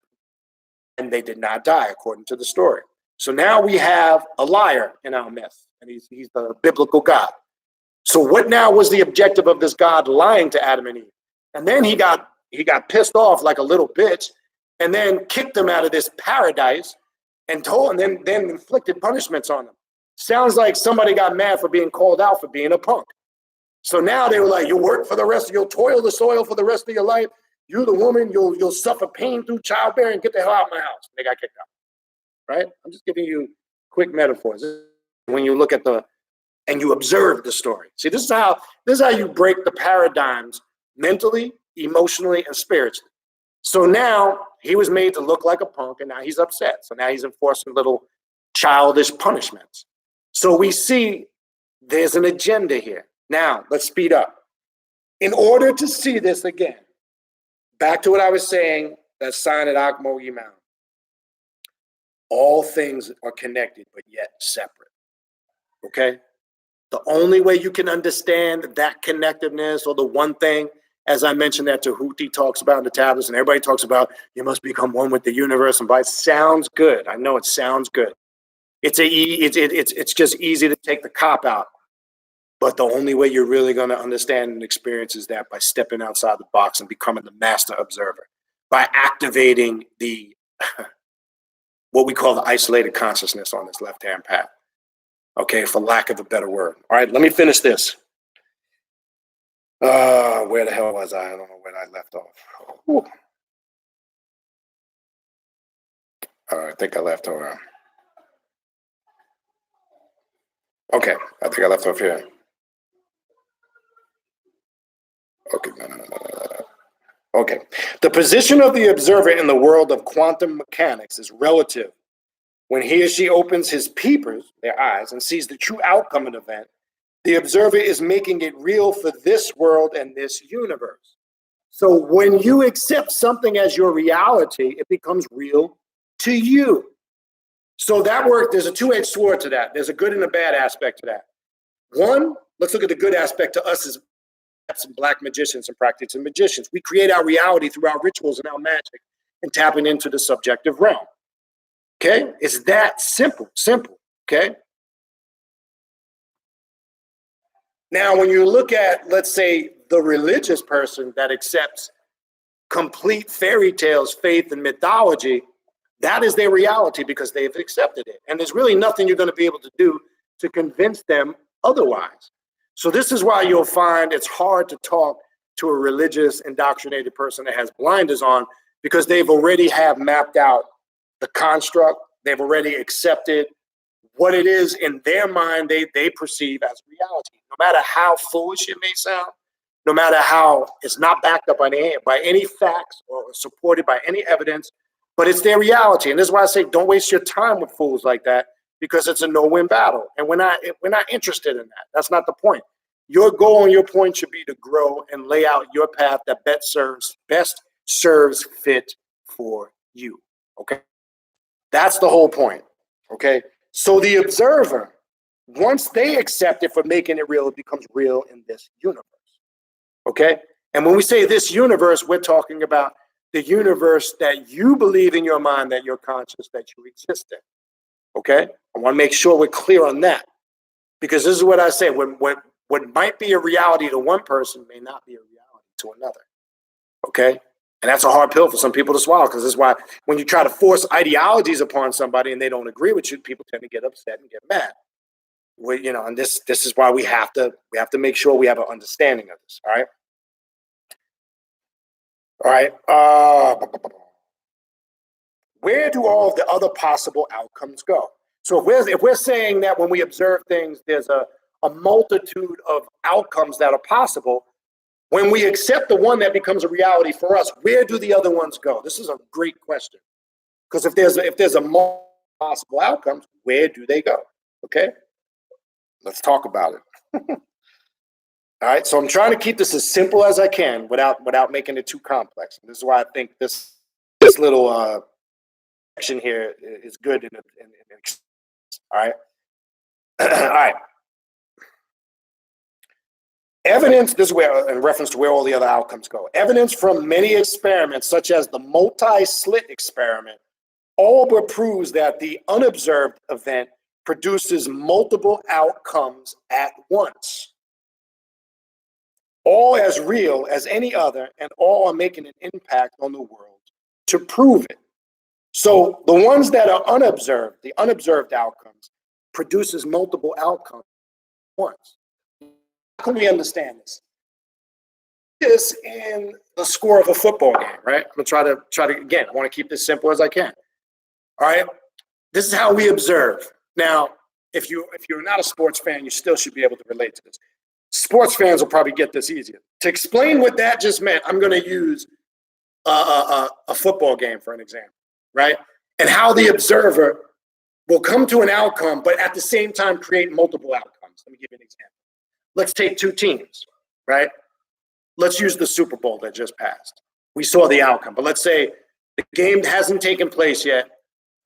and they did not die according to the story. So now we have a liar in our midst, and he's the biblical God. So what now was the objective of this God lying to Adam and Eve? And then he got pissed off like a little bitch, and then kicked them out of this paradise, and then inflicted punishments on them. Sounds like somebody got mad for being called out for being a punk. So now they were like, you'll toil the soil for the rest of your life. You're the woman, you'll suffer pain through childbearing, get the hell out of my house. They got kicked out. Right? I'm just giving you quick metaphors. When you look at and you observe the story. See, this is how you break the paradigms mentally, emotionally, and spiritually. So now he was made to look like a punk, and now he's upset. So now he's enforcing little childish punishments. So we see there's an agenda here. Now, let's speed up. In order to see this again, back to what I was saying, that sign at Akmo Yimau. All things are connected, but yet separate. Okay? The only way you can understand that connectiveness, or the one thing, as I mentioned that Tahuti talks about in the tablets, and everybody talks about, you must become one with the universe, and by it sounds good. I know it sounds good. It's just easy to take the cop out. But the only way you're really going to understand and experience is that by stepping outside the box and becoming the master observer, by activating the what we call the isolated consciousness on this left-hand path. Okay, for lack of a better word. All right, let me finish this. Where the hell was I? I don't know where I left off. Whew. I think I left over. Okay, I think I left off here. Okay, no. Okay, the position of the observer in the world of quantum mechanics is relative. When he or she opens his peepers, their eyes, and sees the true outcome of an event, the observer is making it real for this world and this universe. So when you accept something as your reality, it becomes real to you. So that work, there's a two-edged sword to that. There's a good and a bad aspect to that. One, let's look at the good aspect to us as some black magicians and practicing magicians. We create our reality through our rituals and our magic and tapping into the subjective realm. Okay? It's that simple, okay? Now, when you look at, let's say, the religious person that accepts complete fairy tales, faith, and mythology, that is their reality because they've accepted it. And there's really nothing you're going to be able to do to convince them otherwise. So this is why you'll find it's hard to talk to a religious, indoctrinated person that has blinders on, because they've already have mapped out the construct. They've already accepted what it is in their mind they perceive as reality. No matter how foolish it may sound, no matter how it's not backed up by any facts or supported by any evidence, but it's their reality. And this is why I say don't waste your time with fools like that, because it's a no-win battle. And we're not interested in that. That's not the point. Your goal and your point should be to grow and lay out your path that best serves fit for you. Okay? That's the whole point. Okay? So the observer, once they accept it for making it real, it becomes real in this universe. Okay? And when we say this universe, we're talking about the universe that you believe in your mind, that you're conscious, that you exist in. Okay? I want to make sure we're clear on that. Because this is what I say. What might be a reality to one person may not be a reality to another. Okay? And that's a hard pill for some people to swallow, because this is why when you try to force ideologies upon somebody and they don't agree with you, people tend to get upset and get mad. And this is why we have to make sure we have an understanding of this. All right. All right. Where do all of the other possible outcomes go? So if we're saying that when we observe things, there's a multitude of outcomes that are possible, when we accept the one that becomes a reality for us, where do the other ones go? This is a great question. Because if there's a multiple possible outcomes, where do they go? Okay, let's talk about it. All right, so I'm trying to keep this as simple as I can without making it too complex. And this is why I think this little section here is good. All right, all right. Evidence, this is where, in reference to where all the other outcomes go. Evidence from many experiments, such as the multi-slit experiment, all but proves that the unobserved event produces multiple outcomes at once, all as real as any other, and all are making an impact on the world to prove it. So the ones that are unobserved, the unobserved outcomes, produces multiple outcomes at once. How can we understand this? This in the score of a football game, right? I'm gonna try to again, I want to keep this simple as I can. All right. This is how we observe. Now, if you're not a sports fan, you still should be able to relate to this. Sports fans will probably get this easier. To explain what that just meant, I'm gonna use a football game for an example, right? And how the observer will come to an outcome, but at the same time create multiple outcomes. Let me give you an example. Let's take two teams, right? Let's use the Super Bowl that just passed. We saw the outcome, but let's say the game hasn't taken place yet.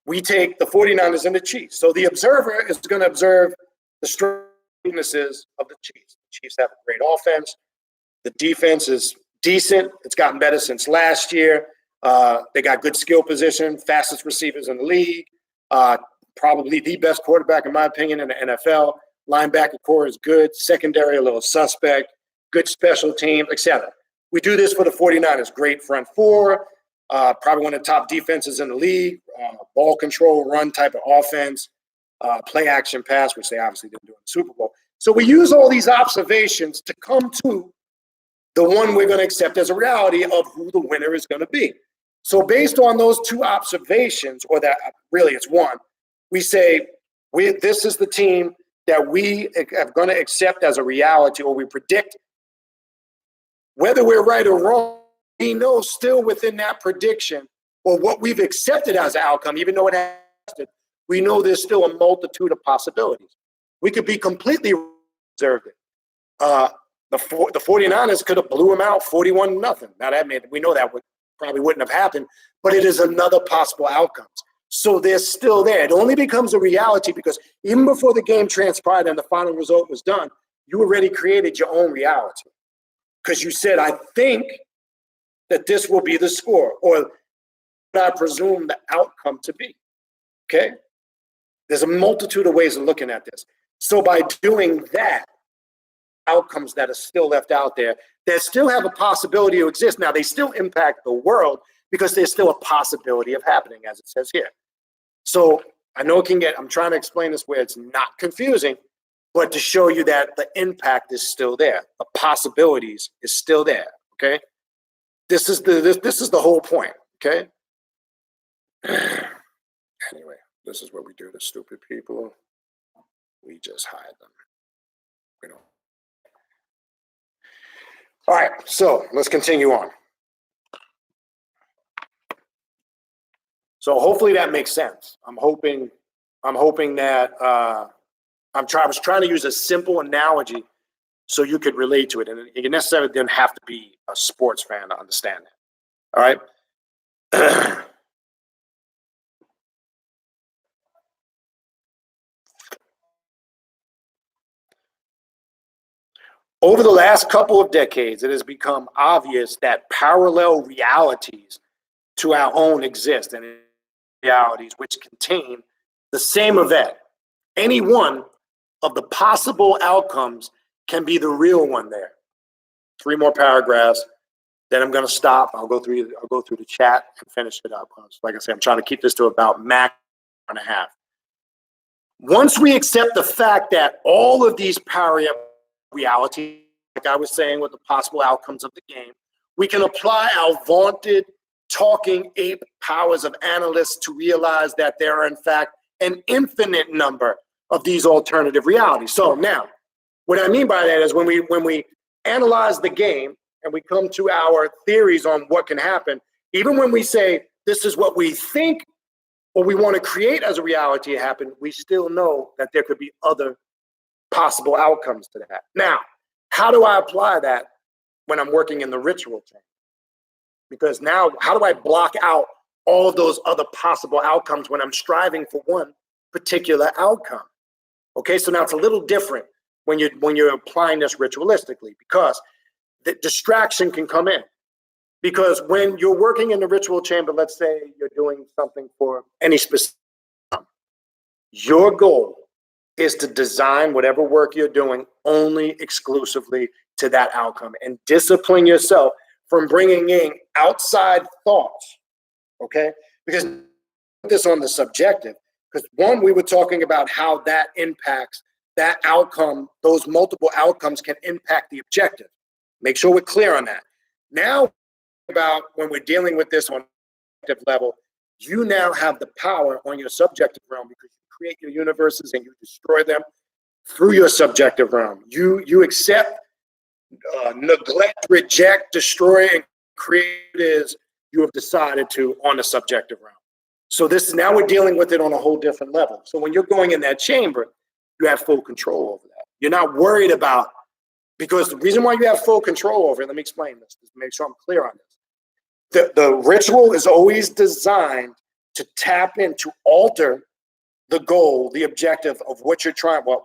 We take the 49ers and the Chiefs. So the observer is going to observe the strengths and weaknesses of the Chiefs. The Chiefs have a great offense. The defense is decent. It's gotten better since last year. They got good skill position, fastest receivers in the league, probably the best quarterback, in my opinion, in the NFL. Linebacker core is good. Secondary, a little suspect. Good special teams, etc. We do this for the 49ers. Great front four. Probably one of the top defenses in the league. Ball control, run type of offense. Play action pass, which they obviously didn't do in the Super Bowl. So we use all these observations to come to the one we're going to accept as a reality of who the winner is going to be. So based on those two observations, or that really it's one, we say this is the team that we are going to accept as a reality, or we predict. Whether we're right or wrong, we know still within that prediction, or what we've accepted as an outcome, even though it has, we know there's still a multitude of possibilities. We could be completely observed. The 49ers could have blew them out 41-0. Now that we know that probably wouldn't have happened, but it is another possible outcome. So they're still there. It only becomes a reality because even before the game transpired and the final result was done, you already created your own reality. Because you said, I think that this will be the score, or I presume the outcome to be. Okay? There's a multitude of ways of looking at this. So by doing that, outcomes that are still left out there, that still have a possibility to exist. Now, they still impact the world because there's still a possibility of happening, as it says here. So I know I'm trying to explain this where it's not confusing, but to show you that the impact is still there. The possibilities is still there, okay? This is the whole point, okay? Anyway, this is what we do to stupid people. We just hide them. We don't. All right, so let's continue on. So hopefully that makes sense. I'm hoping that I was trying to use a simple analogy so you could relate to it, and you necessarily didn't have to be a sports fan to understand that. All right. Over the last couple of decades, it has become obvious that parallel realities to our own exist, and realities which contain the same event. Any one of the possible outcomes can be the real one there. 3 more paragraphs, then I'm going to stop. I'll go through the chat and finish it up. Like I said, I'm trying to keep this to about max 1.5. Once we accept the fact that all of these parallel realities, like I was saying with the possible outcomes of the game, we can apply our vaunted talking ape powers of analysts to realize that there are in fact an infinite number of these alternative realities. So now, what I mean by that is when we analyze the game and we come to our theories on what can happen, even when we say this is what we think or we want to create as a reality to happen, we still know that there could be other possible outcomes to that. Now, how do I apply that when I'm working in the ritual chain? Because now, how do I block out all of those other possible outcomes when I'm striving for one particular outcome? Okay, so now it's a little different when you're applying this ritualistically, because the distraction can come in. Because when you're working in the ritual chamber, let's say you're doing something for any specific, your goal is to design whatever work you're doing only exclusively to that outcome, and discipline yourself from bringing in outside thoughts, okay? Because this on the subjective, because one, we were talking about how that impacts that outcome, those multiple outcomes can impact the objective. Make sure we're clear on that. Now, about when we're dealing with this on objective level, you now have the power on your subjective realm because you create your universes and you destroy them through your subjective realm. You accept, neglect, reject, destroy, and create as you have decided to on the subjective realm. So this now we're dealing with it on a whole different level. So when you're going in that chamber, you have full control over that. You're not worried about, because the reason why you have full control over it, let me explain this, to make sure I'm clear on this. The ritual is always designed to tap in, to alter the goal, the objective of what you're trying, or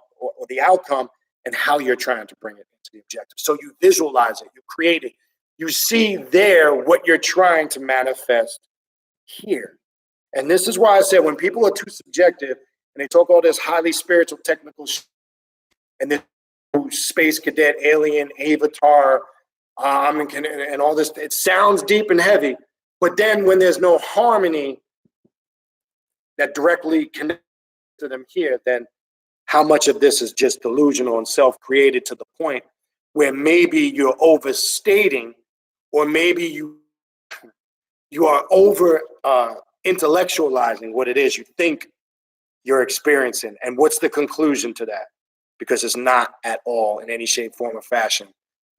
the outcome, and how you're trying to bring it into the objective. So you visualize it, you create it, you see there what you're trying to manifest here. And this is why I said when people are too subjective and they talk all this highly spiritual technical and then space cadet, alien, avatar, and all this, it sounds deep and heavy, but then when there's no harmony that directly connects to them here, then how much of this is just delusional and self-created to the point where maybe you're overstating, or maybe you are over intellectualizing what it is you think you're experiencing. And what's the conclusion to that? Because it's not at all in any shape, form, or fashion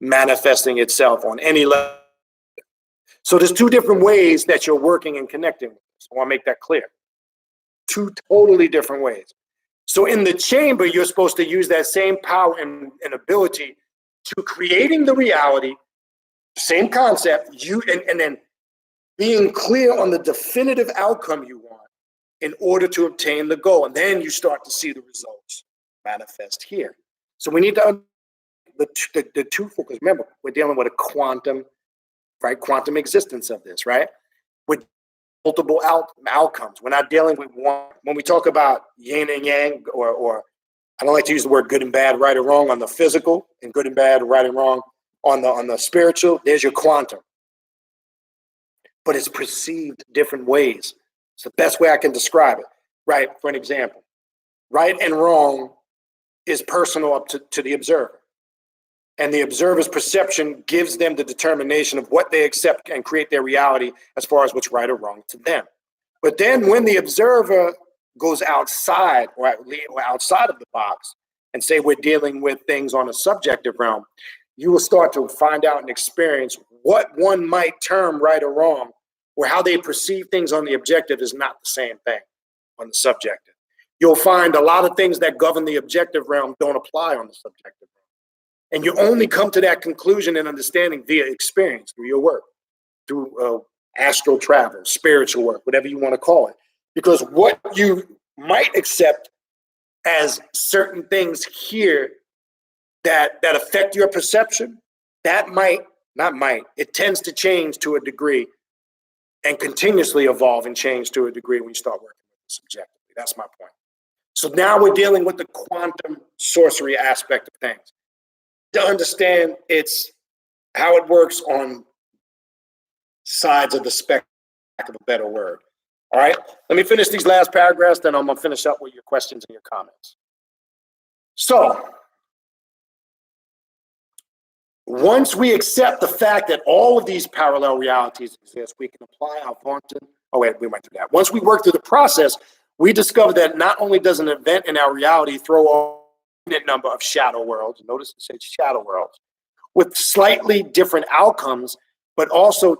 manifesting itself on any level. So there's 2 different ways that you're working and connecting with this. I want to make that clear. 2 totally different ways. So in the chamber, you're supposed to use that same power and ability to creating the reality, same concept, and then being clear on the definitive outcome you want in order to obtain the goal. And then you start to see the results manifest here. So we need to the 2, because remember, we're dealing with a quantum, right? Quantum existence of this, right? With multiple outcomes. We're not dealing with one. When we talk about yin and yang, or I don't like to use the word good and bad, right or wrong on the physical, and good and bad, right and wrong on the spiritual, there's your quantum. But it's perceived different ways. It's the best way I can describe it, right? For an example, right and wrong is personal up to the observer. And the observer's perception gives them the determination of what they accept and create their reality as far as what's right or wrong to them. But then when the observer goes outside or outside of the box and say we're dealing with things on a subjective realm, you will start to find out and experience what one might term right or wrong, or how they perceive things on the objective is not the same thing on the subjective. You'll find a lot of things that govern the objective realm don't apply on the subjective realm. And you only come to that conclusion and understanding via experience, through your work, through astral travel, spiritual work, whatever you want to call it. Because what you might accept as certain things here that affect your perception, it tends to change to a degree and continuously evolve and change to a degree when you start working with it subjectively. That's my point. So now we're dealing with the quantum sorcery aspect of things. To understand it's how it works on sides of the spectrum, lack of a better word. All right, let me finish these last paragraphs, then I'm gonna finish up with your questions and your comments. So, once we accept the fact that all of these parallel realities exist, we can apply our quantum. Oh wait, we went through that. Once we work through the process, we discover that not only does an event in our reality throw a infinite number of shadow worlds, notice it says shadow worlds, with slightly different outcomes, but also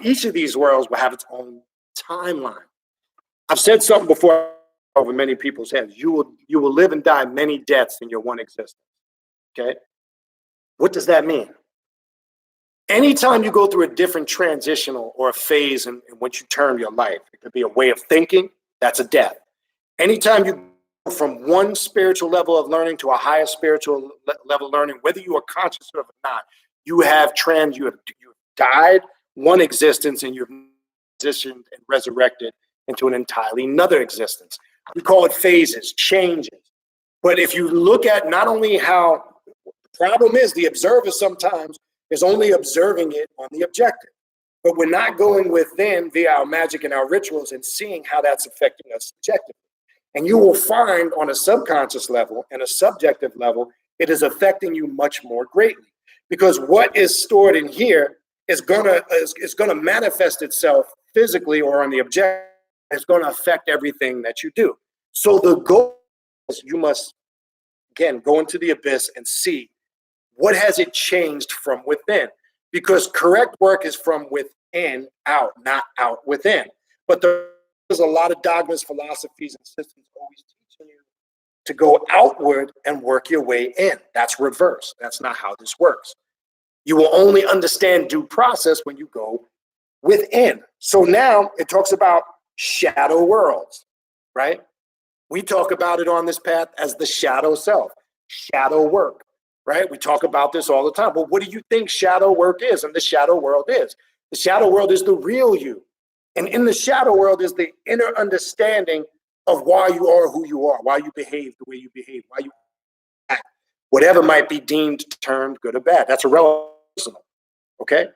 each of these worlds will have its own timeline. I've said something before over many people's heads. You will live and die many deaths in your one existence. Okay? What does that mean? Anytime you go through a different transitional or a phase in what you term your life, it could be a way of thinking, that's a death. Anytime you go from one spiritual level of learning to a higher spiritual level of learning, whether you are conscious of it or not, you have died one existence and you've transitioned and resurrected into an entirely another existence. We call it phases, changes. But if you look at not only how the problem is, the observer sometimes is only observing it on the objective, but we're not going within via our magic and our rituals and seeing how that's affecting us subjectively. And you will find on a subconscious level and a subjective level, it is affecting you much more greatly, because what is stored in here is gonna manifest itself physically or on the objective. It's going to affect everything that you do. So the goal is you must, again, go into the abyss and see what has it changed from within. Because correct work is from within out, not out within. But there's a lot of dogmas, philosophies, and systems always teaching you to go outward and work your way in. That's reverse. That's not how this works. You will only understand due process when you go within. So now it talks about shadow worlds, right? We talk about it on this path as the shadow self, shadow work, right? We talk about this all the time. But what do you think shadow work is and the shadow world is? The shadow world is the real you. And in the shadow world is the inner understanding of why you are who you are, why you behave the way you behave, why you act, whatever might be deemed termed good or bad. That's irrelevant, okay?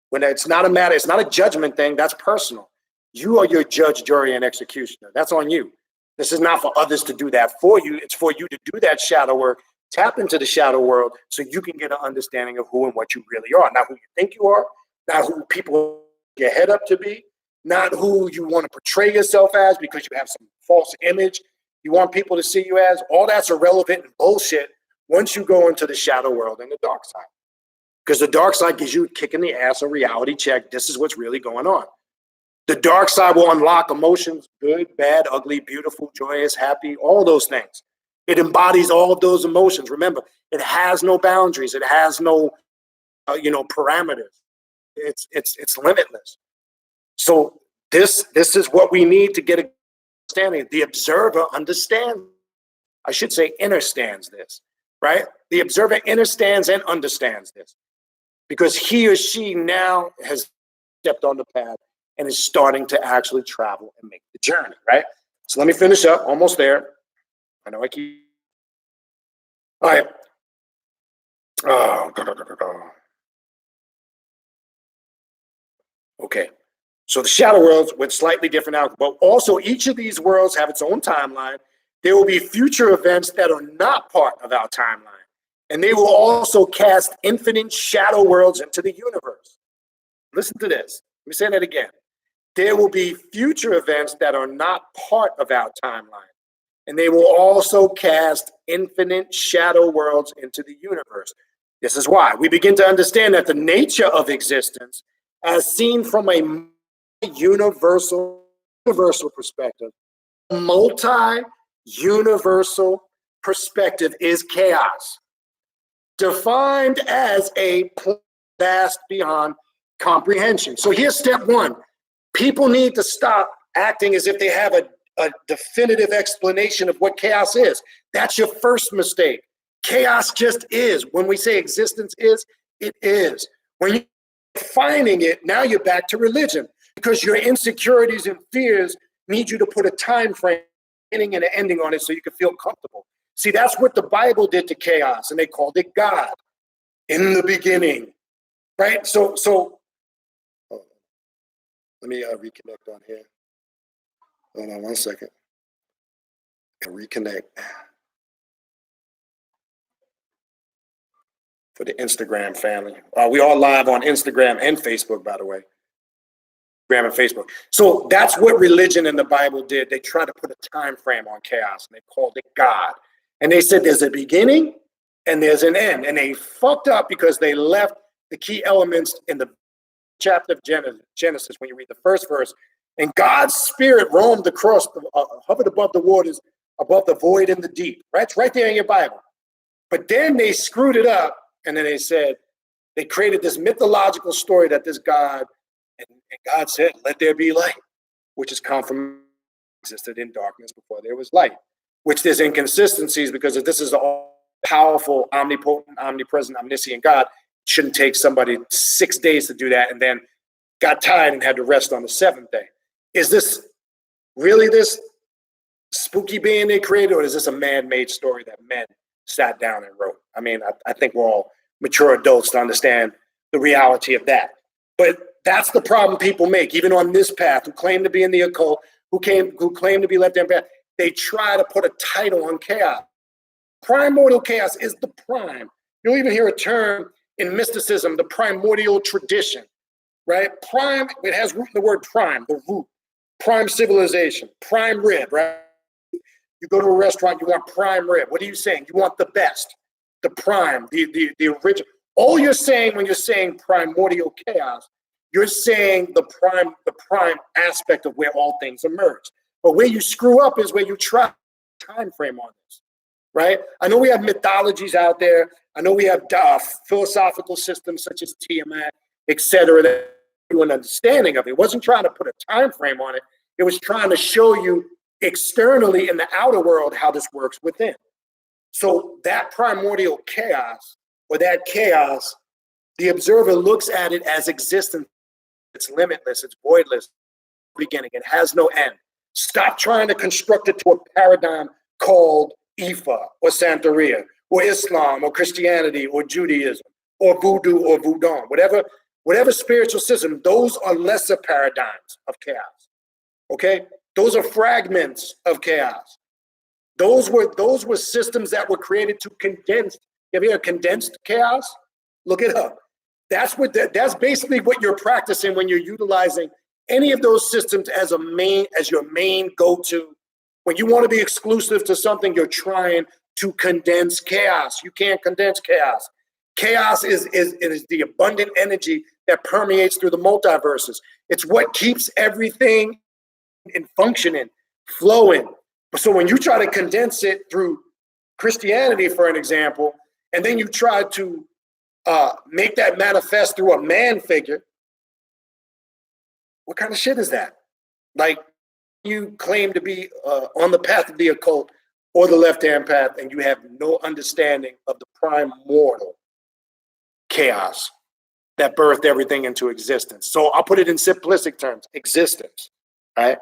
When it's not a matter, it's not a judgment thing, that's personal. You are your judge, jury, and executioner. That's on you. This is not for others to do that for you. It's for you to do that shadow work, tap into the shadow world so you can get an understanding of who and what you really are. Not who you think you are, not who people get your head up to be, not who you want to portray yourself as because you have some false image you want people to see you as. All that's irrelevant and bullshit once you go into the shadow world and the dark side. Because the dark side gives you a kick in the ass, a reality check. This is what's really going on. The dark side will unlock emotions, good, bad, ugly, beautiful, joyous, happy, all those things. It embodies all of those emotions. Remember, it has no boundaries. It has no, parameters. It's limitless. So this is what we need to get a understanding. The observer understands. I should say understands this, right? The observer understands and understands this because he or she now has stepped on the path and is starting to actually travel and make the journey, right? So let me finish up. Almost there. I know I keep. All right. Okay. So the shadow worlds with slightly different outcomes, but also each of these worlds have its own timeline. There will be future events that are not part of our timeline, and they will also cast infinite shadow worlds into the universe. Listen to this. Let me say that again. there will be future events that are not part of our timeline. And they will also cast infinite shadow worlds into the universe. This is why we begin to understand that the nature of existence, as seen from a universal perspective, multi-universal perspective, is chaos, defined as a vast beyond comprehension. So here's step one. People need to stop acting as if they have a definitive explanation of what chaos is. That's your first mistake. Chaos just is. When we say existence is, it is. When you're defining it, now you're back to religion, because your insecurities and fears need you to put a time frame, beginning and an ending on it so you can feel comfortable. See, that's what the Bible did to chaos, and they called it God in the beginning, right? So let me reconnect on here. Hold on 1 second. Reconnect for the Instagram family. We are live on Instagram and Facebook, by the way. Instagram and Facebook. So that's what religion and the Bible did. They tried to put a time frame on chaos, and they called it God. And they said there's a beginning and there's an end. And they fucked up because they left the key elements in the chapter of Genesis when you read the first verse. And God's spirit roamed across, hovered above the waters, above the void and the deep. Right? It's right there in your Bible. But then they screwed it up, and then they said, they created this mythological story that this God, and God said, let there be light, which is confirmation existed in darkness before there was light, which there's inconsistencies, because if this is the all-powerful, omnipotent, omnipresent, omniscient God, it shouldn't take somebody 6 days to do that and then got tired and had to rest on the seventh day. Is this really this spooky being they created, or is this a man-made story that men sat down and wrote? I mean, I think we're all mature adults to understand the reality of that. But that's the problem people make, even on this path, who claim to be in the occult, who claim to be left-hand path. They try to put a title on chaos. Primordial chaos is the prime. You'll even hear a term in mysticism, the primordial tradition, right? Prime, it has root in the word prime, the root. Prime civilization, prime rib, right? You go to a restaurant, you want prime rib. What are you saying? You want the best, the prime, the original. All you're saying when you're saying primordial chaos, you're saying the prime aspect of where all things emerge. But where you screw up is where you try time frame on this, right? I know we have mythologies out there. I know we have philosophical systems such as Tiamat, etc. That you an understanding of it. It wasn't trying to put a time frame on it. It was trying to show you externally in the outer world how this works within. So that primordial chaos, or that chaos, the observer looks at it as existence. It's limitless, it's voidless, beginning, it has no end. Stop trying to construct it to a paradigm called Ifa or Santeria or Islam or Christianity or Judaism or Voodoo or Voodoo, whatever spiritual system. Those are lesser paradigms of chaos. Okay, those are fragments of chaos. Those were systems that were created to condense. You ever hear of condensed chaos? Look it up. That's basically what you're practicing when you're utilizing any of those systems as your main go-to. When you want to be exclusive to something, you're trying to condense chaos. You can't condense chaos. Chaos is the abundant energy that permeates through the multiverses. It's what keeps everything in functioning, flowing. So when you try to condense it through Christianity, for an example, and then you try to make that manifest through a man figure, what kind of shit is that? Like, you claim to be on the path of the occult or the left-hand path, and you have no understanding of the primordial chaos that birthed everything into existence. So I'll put it in simplistic terms: existence, right?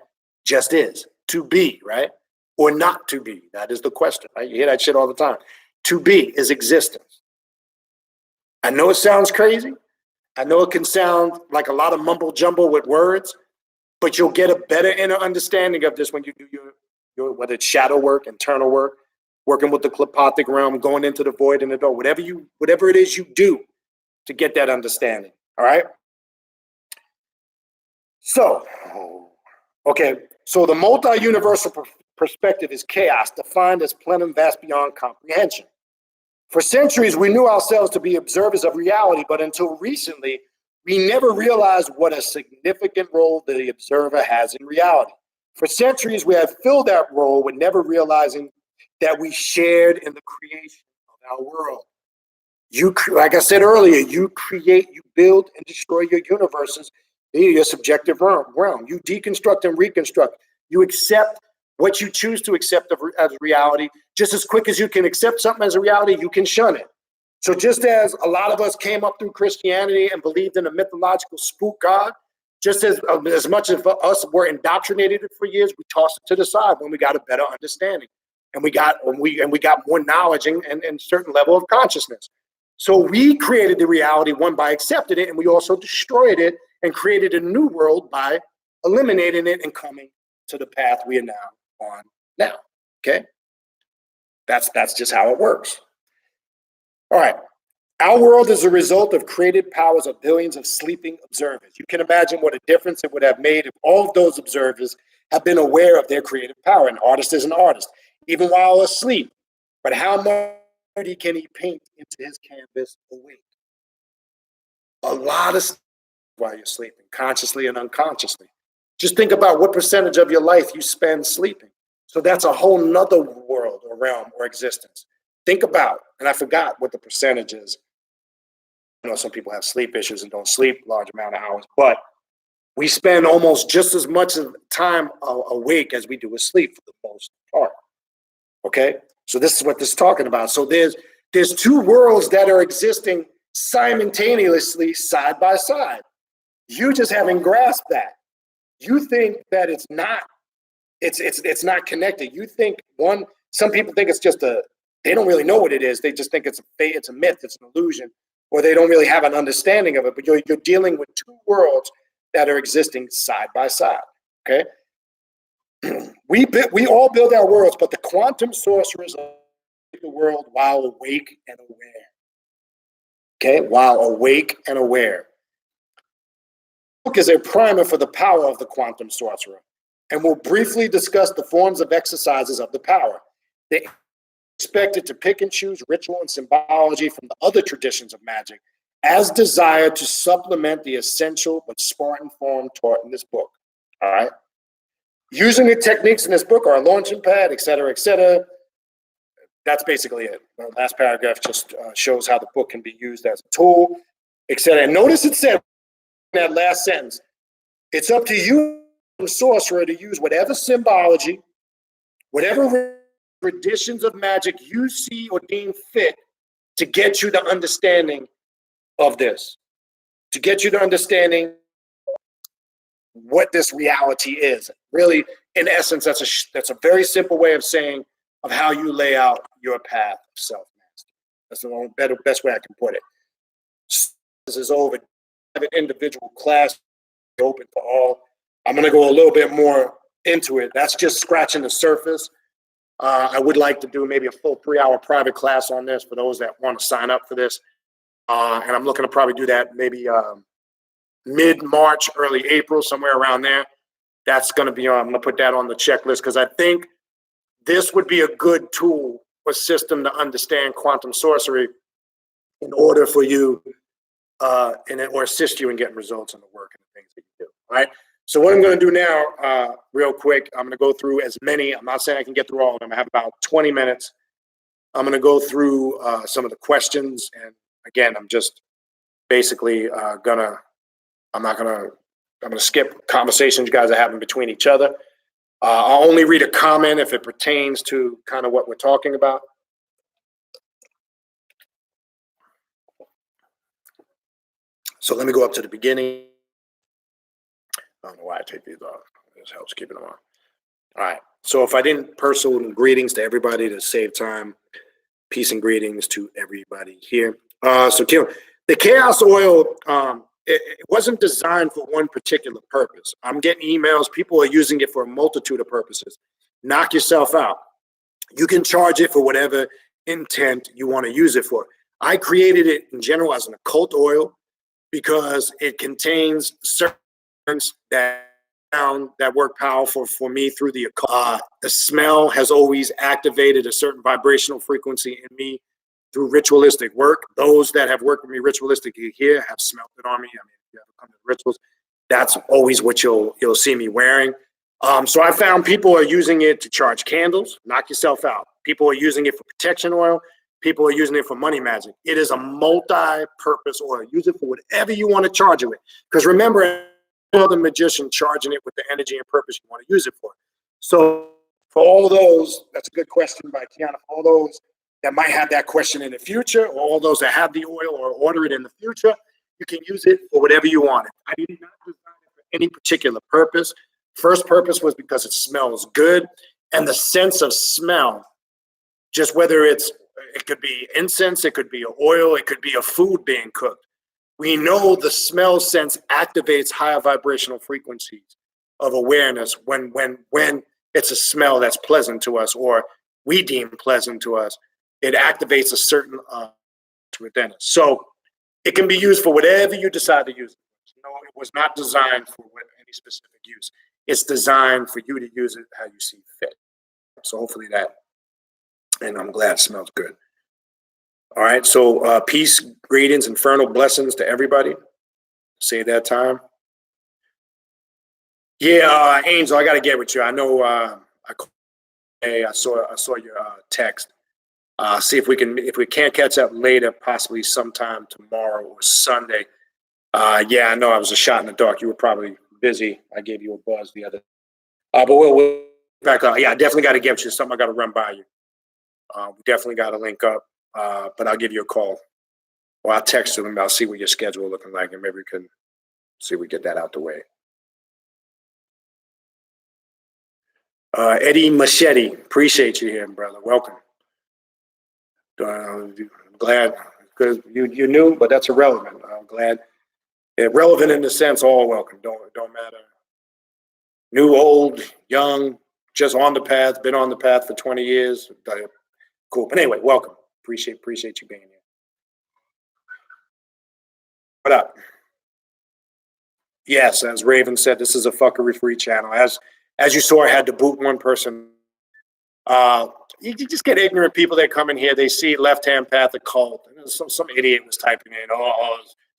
Just is. To be, right? Or not to be. That is the question, right? You hear that shit all the time. To be is existence. I know it sounds crazy. I know it can sound like a lot of mumble jumble with words, but you'll get a better inner understanding of this when you do your whether it's shadow work, internal work, working with the klepothic realm, going into the void and the door, whatever it is you do to get that understanding. All right. So, okay, so the multi-universal perspective is chaos, defined as plenum vast beyond comprehension. For centuries, we knew ourselves to be observers of reality, but until recently, we never realized what a significant role the observer has in reality. For centuries, we have filled that role with never realizing that we shared in the creation of our world. You, like I said earlier, you create, you build, and destroy your universes in your subjective realm. You deconstruct and reconstruct. You accept what you choose to accept as reality. Just as quick as you can accept something as a reality, you can shun it. So just as a lot of us came up through Christianity and believed in a mythological spook god, just as much as us were indoctrinated for years, we tossed it to the side when we got a better understanding, and we got more knowledge and certain level of consciousness. So we created the reality, one, by accepting it, and we also destroyed it and created a new world by eliminating it and coming to the path we are now on now. Okay, that's just how it works. All right. Our world is a result of created powers of billions of sleeping observers. You can imagine what a difference it would have made if all of those observers have been aware of their creative power. An artist is an artist, even while asleep. But how much can he paint into his canvas awake? A lot of stuff while you're sleeping, consciously and unconsciously. Just think about what percentage of your life you spend sleeping. So that's a whole nother world or realm or existence. Think about, and I forgot what the percentage is. I know some people have sleep issues and don't sleep a large amount of hours, but we spend almost just as much time awake as we do asleep for the most part. Okay, so this is what this is talking about. So there's two worlds that are existing simultaneously, side by side. You just haven't grasped that. You think that it's not connected. You think some people think it's just they don't really know what it is. They just think it's a myth, it's an illusion, or they don't really have an understanding of it. But you're dealing with two worlds that are existing side by side. Okay, we all build our worlds, but the quantum sorcerers the world while awake and aware. Okay, while awake and aware. The book is a primer for the power of the quantum sorcerer, and we'll briefly discuss the forms of exercises of the power. They expected to pick and choose ritual and symbology from the other traditions of magic as desired to supplement the essential but Spartan form taught in this book. All right. Using the techniques in this book are a launching pad, et cetera, et cetera. That's basically it. The last paragraph just shows how the book can be used as a tool, et cetera. And notice it said in that last sentence, it's up to you, sorcerer, to use whatever symbology, whatever traditions of magic you see or deem fit to get you the understanding of this, to get you the understanding what this reality is. Really, in essence, that's a very simple way of saying of how you lay out your path of self-mastery. That's the best way I can put it. This is over. Have an individual class open to all. I'm going to go a little bit more into it. That's just scratching the surface. I would like to do maybe a full 3-hour private class on this for those that want to sign up for this. And I'm looking to probably do that maybe mid-March, early April, somewhere around there. That's going to be on. I'm going to put that on the checklist because I think this would be a good tool or system to understand quantum sorcery in order for you or assist you in getting results in the work and the things that you do. All right. So what I'm going to do now, real quick, I'm going to go through as many. I'm not saying I can get through all of them. I have about 20 minutes. I'm going to go through some of the questions. And again, I'm just basically I'm going to skip conversations you guys are having between each other. I'll only read a comment if it pertains to kind of what we're talking about. So let me go up to the beginning. I don't know why I take these off. This helps keeping them on. All right. So if I didn't, personal greetings to everybody to save time. Peace and greetings to everybody here. So the chaos oil, it wasn't designed for one particular purpose. I'm getting emails. People are using it for a multitude of purposes. Knock yourself out. You can charge it for whatever intent you want to use it for. I created it in general as an occult oil because it contains certain that found that work powerful for me through the smell has always activated a certain vibrational frequency in me through ritualistic work. Those that have worked with me ritualistically here have smelled it on me. I mean, if you ever come to the rituals, that's always what you'll see me wearing. So I found people are using it to charge candles, knock yourself out. People are using it for protection oil. People are using it for money magic. It is a multi-purpose oil. Use it for whatever you want to charge it with. Because remember, the magician charging it with the energy and purpose you want to use it for. So for all those, that's a good question by Kiana. For all those that might have that question in the future, or all those that have the oil or order it in the future, you can use it for whatever you want. I did not design it for any particular purpose. First purpose was because it smells good, and the sense of smell, just whether it could be incense, it could be an oil, it could be a food being cooked. We know the smell sense activates higher vibrational frequencies of awareness when it's a smell that's pleasant to us or we deem pleasant to us. It activates a certain within us. So it can be used for whatever you decide to use it. You know, it was not designed for any specific use. It's designed for you to use it how you see fit. So hopefully that, and I'm glad it smells good. All right, so peace, greetings, infernal blessings to everybody. Say that time. Yeah, Angel, I got to get with you. I know I saw your text. See if we can't catch up later, possibly sometime tomorrow or Sunday. Yeah, I know I was a shot in the dark. You were probably busy. I gave you a buzz the other. But we'll back up. Yeah, I definitely got to get you. Something I got to run by you. We definitely got to link up. But I'll give you a call, or I'll text you and I'll see what your schedule is looking like, and maybe we can see if we get that out the way. Eddie Machete, appreciate you here, brother. Welcome. I'm glad because you knew, but that's irrelevant. I'm glad. Relevant in the sense, all welcome. Don't matter. New, old, young, just on the path. Been on the path for 20 years. Cool. But anyway, welcome. Appreciate you being here. What up? Yes, as Raven said, this is a fuckery-free channel. As you saw, I had to boot one person. You just get ignorant people that come in here. They see left-hand path occult. And some idiot was typing in,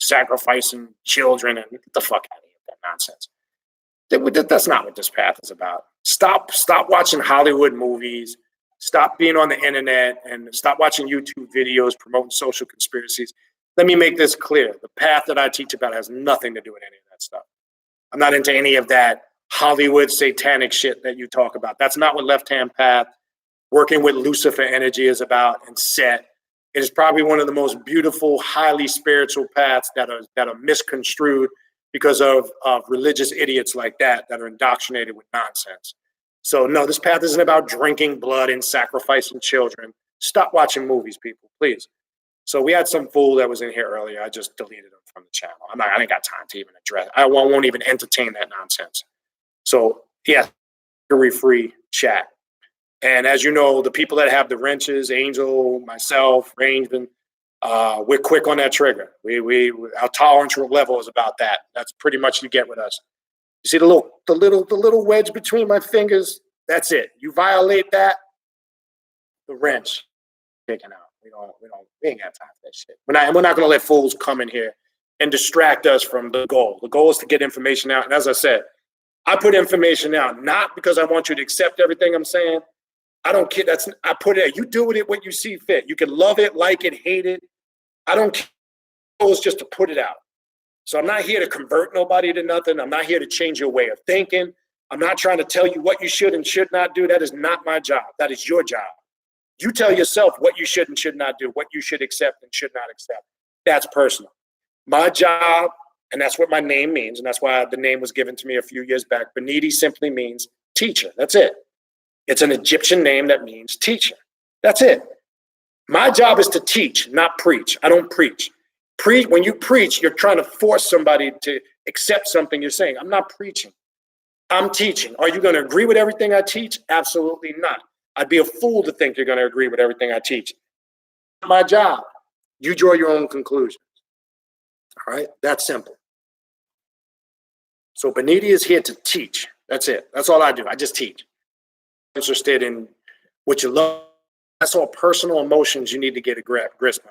sacrificing children, and get the fuck out of here with that nonsense. That's not what this path is about. Stop watching Hollywood movies. Stop being on the internet and stop watching YouTube videos promoting social conspiracies. Let me make this clear. The path that I teach about has nothing to do with any of that stuff. I'm not into any of that Hollywood satanic shit that you talk about. That's not what left-hand path, working with Lucifer energy is about and set. It is probably one of the most beautiful, highly spiritual paths that are misconstrued because of religious idiots like that are indoctrinated with nonsense. So no, this path isn't about drinking blood and sacrificing children. Stop watching movies, people, please. So we had some fool that was in here earlier. I just deleted him from the channel. I ain't got time to even address. I won't even entertain that nonsense. So yeah, free chat. And as you know, the people that have the wrenches, Angel, myself, Rangeman, we're quick on that trigger. Our tolerance level is about that. That's pretty much you get with us. You see the little wedge between my fingers? That's it. You violate that, the wrench taken out. We ain't got time for that shit. We're not gonna let fools come in here and distract us from the goal. The goal is to get information out. And as I said, I put information out not because I want you to accept everything I'm saying. I don't care. I put it out. You do with it what you see fit. You can love it, like it, hate it. I don't care. The goal is just to put it out. So I'm not here to convert nobody to nothing. I'm not here to change your way of thinking. I'm not trying to tell you what you should and should not do. That is not my job. That is your job. You tell yourself what you should and should not do, what you should accept and should not accept. That's personal. My job, and that's what my name means, and that's why the name was given to me a few years back. Beniti simply means teacher. That's it. It's an Egyptian name that means teacher. That's it. My job is to teach, not preach. I don't preach. When you preach, you're trying to force somebody to accept something you're saying. I'm not preaching. I'm teaching. Are you going to agree with everything I teach? Absolutely not. I'd be a fool to think you're going to agree with everything I teach. My job. You draw your own conclusions. All right? That's simple. So Beniti is here to teach. That's it. That's all I do. I just teach. Interested in what you love. That's all personal emotions you need to get a grasp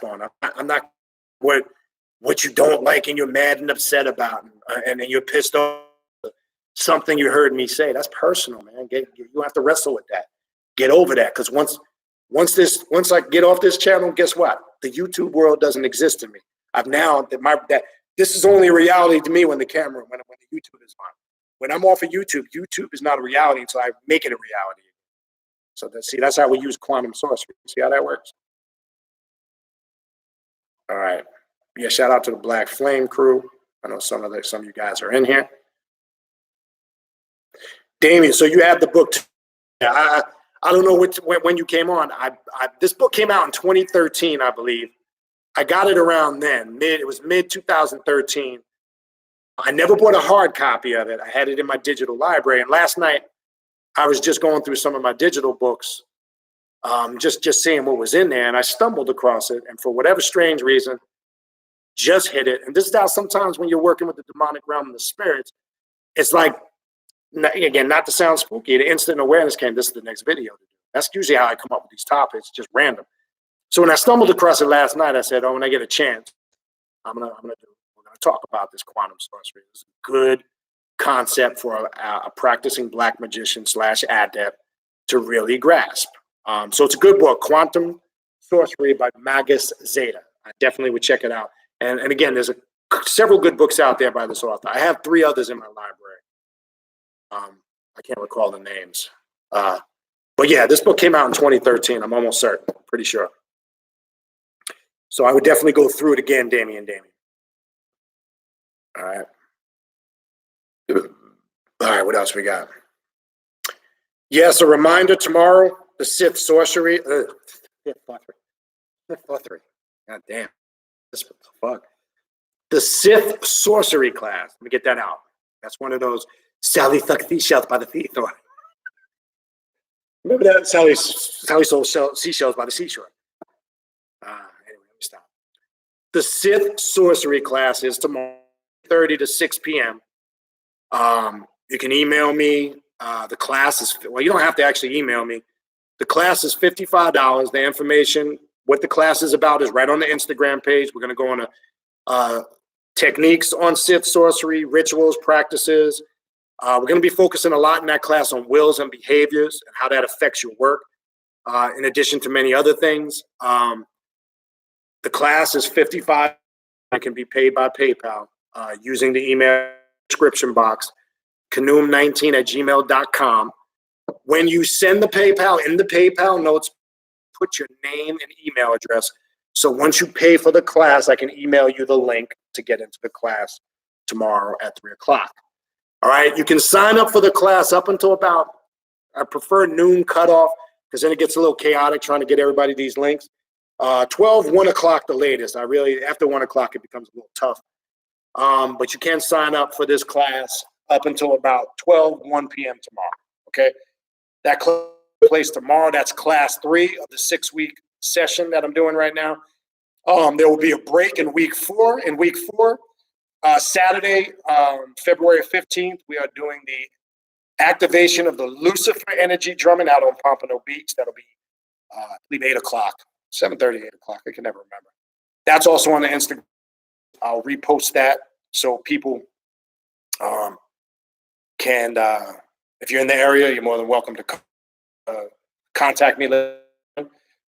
on. I'm not what you don't like and you're mad and upset about, and then you're pissed off. Something you heard me say. That's personal, man. You have to wrestle with that. Get over that, because once I get off this channel, guess what? The YouTube world doesn't exist to me. I've now that this is only a reality to me when the YouTube is on. When I'm off of YouTube, YouTube is not a reality until I make it a reality. So that's how we use quantum sorcery. See how that works? All right. Yeah, shout out to the Black Flame crew. I know some of you guys are in here. Damien, so you have the book. Yeah, I don't know when you came on. This book came out in 2013, I believe. I got it around then. It was mid 2013. I never bought a hard copy of it. I had it in my digital library. And last night, I was just going through some of my digital books, just seeing what was in there, and I stumbled across it. And for whatever strange reason, just hit it. And this is how sometimes when you're working with the demonic realm and the spirits, it's like, again, not to sound spooky, the instant awareness came, this is the next video to do. That's usually how I come up with these topics, just random. So when I stumbled across it last night, I said, oh, when I get a chance, we're gonna talk about this quantum sorcery. It's a good concept for a practicing black magician / adept to really grasp. So it's a good book, Quantum Sorcery by Magick Zeta. I definitely would check it out. And again, there's several good books out there by this author. I have 3 others in my library. I can't recall the names. But yeah, this book came out in 2013. I'm almost certain, pretty sure. So I would definitely go through it again, Damien. All right. All right, what else we got? Yes, a reminder tomorrow, the Sith Sorcery. Sith Sorcery. God damn. What the fuck? The Sith Sorcery class. Let me get that out. That's one of those Sally sucked seashells by the seashore. Remember that? Sally sold seashells by the seashore. Anyway, let me stop. The Sith Sorcery class is tomorrow, 30 to 6 p.m. You can email me. The class is, well, you don't have to actually email me. The class is $55. The information, what the class is about, is right on the Instagram page. We're going to go on techniques on Sith sorcery, rituals, practices. We're going to be focusing a lot in that class on wills and behaviors and how that affects your work, in addition to many other things. The class is $55. It can be paid by PayPal using the email description box, canoom19@gmail.com. When you send the PayPal, in the PayPal notes, put your name and email address. So once you pay for the class, I can email you the link to get into the class tomorrow at 3 o'clock. All right, you can sign up for the class up until about, I prefer noon cutoff, because then it gets a little chaotic trying to get everybody these links. 1 o'clock the latest. After 1 o'clock, it becomes a little tough. But you can sign up for this class up until about 1 p.m. tomorrow, okay? That place tomorrow, that's class 3 of the 6-week session that I'm doing right now. There will be a break in week 4. In week 4, Saturday, February 15th, we are doing the activation of the Lucifer energy drumming out on Pompano Beach. That'll be, I believe, 8 o'clock, 7:30, 8 o'clock. I can never remember. That's also on the Instagram. I'll repost that so people can, if you're in the area, you're more than welcome to contact me.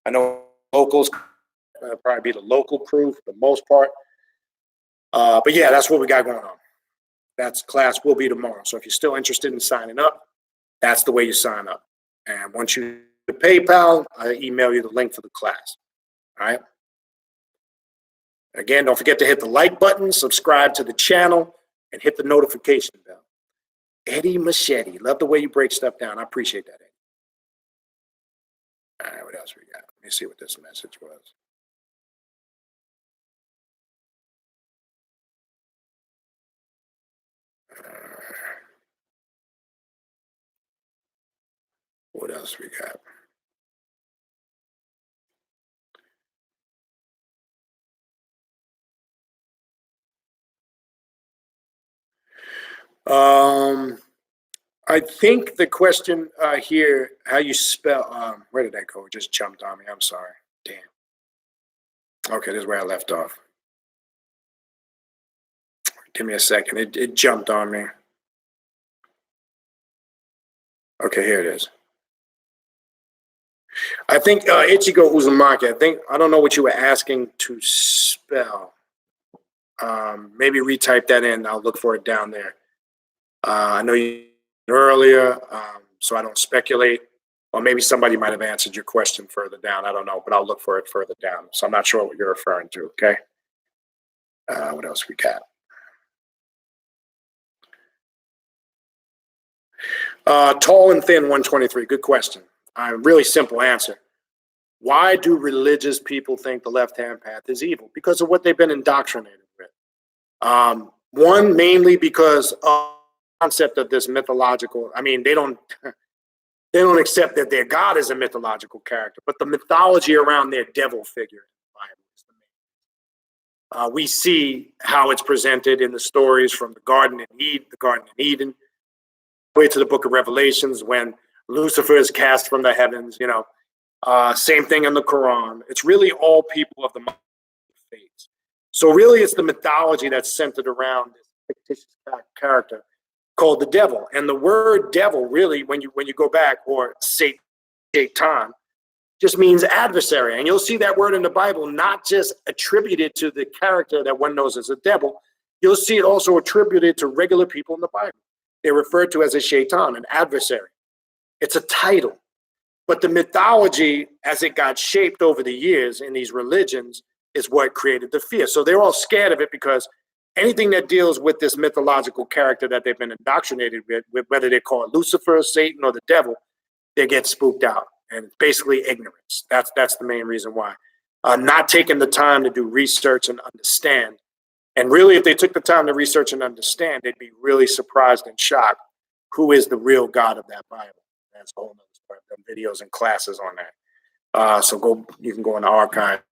I know locals, probably be the local crew for the most part. But yeah, that's what we got going on. That's class will be tomorrow. So if you're still interested in signing up, that's the way you sign up. And once you PayPal, I email you the link for the class. All right. Again, don't forget to hit the like button, subscribe to the channel, and hit the notification bell. Eddie Machete, love the way you break stuff down. I appreciate that, Eddie. All right, what else we got? Let me see what this message was. What else we got? I think the question here, how you spell, where did that go? It just jumped on me. I'm sorry. Damn. Okay, this is where I left off. Give me a second. It jumped on me. Okay, here it is. I think Ichigo Uzumaki. I don't know what you were asking to spell. Maybe retype that in. I'll look for it down there. I know you earlier, so I don't speculate. Or maybe somebody might have answered your question further down. I don't know, but I'll look for it further down. So I'm not sure what you're referring to. Okay. What else we got? Tall and thin, 123. Good question. Really simple answer. Why do religious people think the left-hand path is evil? Because of what they've been indoctrinated with. One, mainly because of the concept of this mythological. I mean, they don't accept that their God is a mythological character, but the mythology around their devil figure in the Bible is the main. We see how it's presented in the stories from the Garden of Eden, way to the Book of Revelations when Lucifer is cast from the heavens. Same thing in the Quran. It's really all people of the faith. So really, it's the mythology that's centered around this fictitious character called the devil. And the word devil, really, when you go back, or Satan, just means adversary. And you'll see that word in the Bible not just attributed to the character that one knows as a devil. You'll see it also attributed to regular people in the Bible. They're referred to as a shaitan, an adversary. It's a title. But the mythology, as it got shaped over the years in these religions, is what created the fear. So they're all scared of it because anything that deals with this mythological character that they've been indoctrinated with, whether they call it Lucifer, Satan, or the devil, they get spooked out. And it's basically ignorance. That's the main reason why. Not taking the time to do research and understand. And really, if they took the time to research and understand, they'd be really surprised and shocked who is the real God of that Bible. That's a whole nother story. I've done videos and classes on that. So you can go in the archive.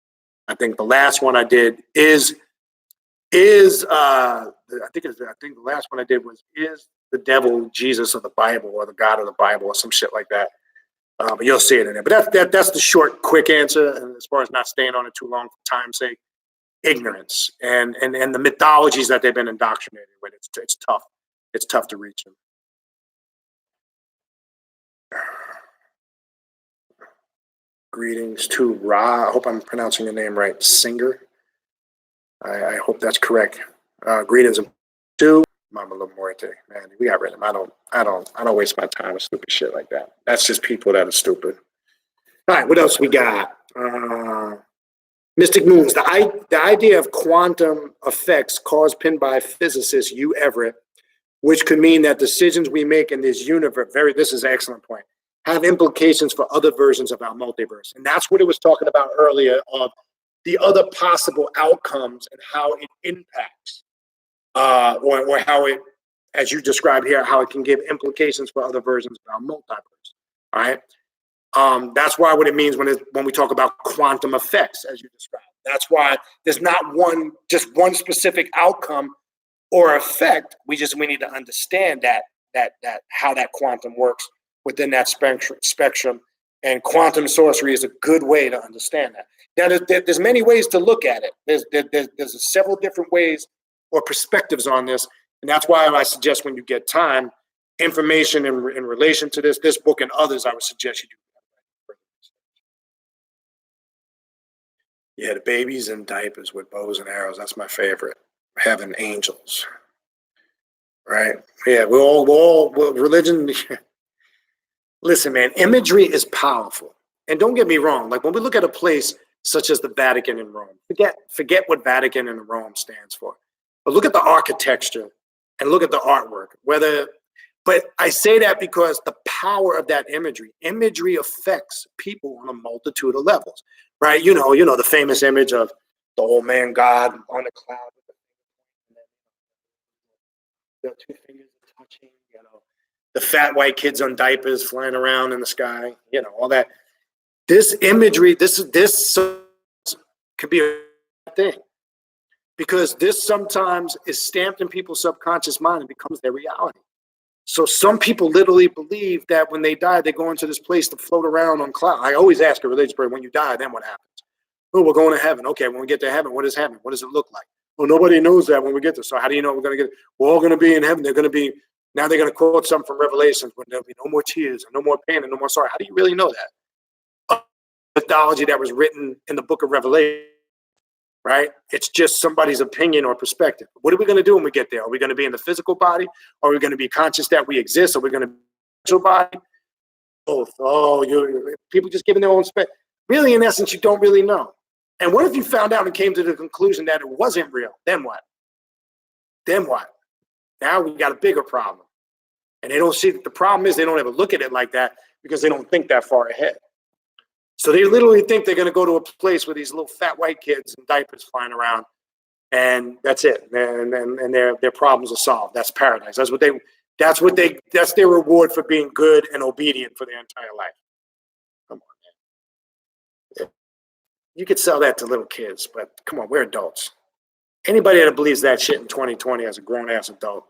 I think the last one I did is the last one I did was the devil Jesus of the Bible, or the God of the Bible, or some shit like that. But you'll see it in there. But that's the short, quick answer. And as far as not staying on it too long for time's sake, ignorance and the mythologies that they've been indoctrinated with. It's tough. It's tough to reach them. Greetings to Ra. I hope I'm pronouncing your name right. Singer. I hope that's correct. Greetings to Mama Lamorte. Man, we got rid of him. I don't waste my time with stupid shit like that. That's just people that are stupid. All right, what else we got? Mystic Moons. The idea of quantum effects caused pinned by physicist Hugh Everett, which could mean that decisions we make in this universe, this is an excellent point, have implications for other versions of our multiverse. And that's what it was talking about earlier, of the other possible outcomes and how it impacts, or how it, as you described here, how it can give implications for other versions of our multiverse. All right. That's why what it means when we talk about quantum effects, as you described. That's why there's not just one specific outcome or effect. We need to understand that how that quantum works within that spectrum. And quantum sorcery is a good way to understand that. Now, there's many ways to look at it. There's several different ways or perspectives on this, and that's why I suggest, when you get time, information in relation to this book and others, I would suggest you do. Yeah, the babies in diapers with bows and arrows. That's my favorite. Having angels, right? Yeah, religion. Listen, man, imagery is powerful. And don't get me wrong. Like when we look at a place such as the Vatican in Rome, forget what Vatican in Rome stands for. But look at the architecture and look at the artwork. But I say that because the power of that imagery affects people on a multitude of levels, right? You know the famous image of the old man God on the cloud with the two fingers touching, the fat white kids on diapers flying around in the sky, all that. This imagery, this could be a thing. because this sometimes is stamped in people's subconscious mind and becomes their reality. So some people literally believe that when they die, they go into this place to float around on clouds. I always ask a religious person, when you die, then what happens? Oh, we're going to heaven. Okay, when we get to heaven, what is heaven? What does it look like? Well, nobody knows that when we get there. So how do you know we're going to get? We're all going to be in heaven. They're going to be, now they're going to quote something from Revelations when there'll be no more tears and no more pain and no more sorrow. How do you really know that? Mythology that was written in the book of Revelation, right? It's just somebody's opinion or perspective. What are we going to do when we get there? Are we going to be in the physical body? Are we going to be conscious that we exist? Are we going to be in the spiritual body? Both. Oh, people just giving their own spec. Really, in essence, you don't really know. And what if you found out and came to the conclusion that it wasn't real? Then what? Then what? Now we got a bigger problem. And they don't see that the problem is they don't ever look at it like that because they don't think that far ahead. So they literally think they're going to go to a place where these little fat white kids in diapers flying around, and that's it. And their problems are solved. That's paradise. That's their reward for being good and obedient for their entire life. Come on, man. You could sell that to little kids, but come on, we're adults. Anybody that believes that shit in 2020 as a grown-ass adult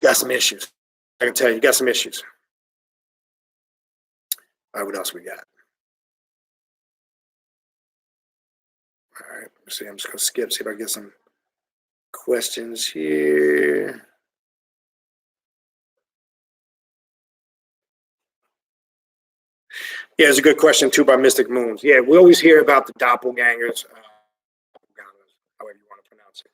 got some issues. I can tell you, got some issues. All right, what else we got? All right, let's see. I'm just going to skip, see if I get some questions here. Yeah, it's a good question, too, by Mystic Moons. Yeah, we always hear about the doppelgangers, however you want to pronounce it.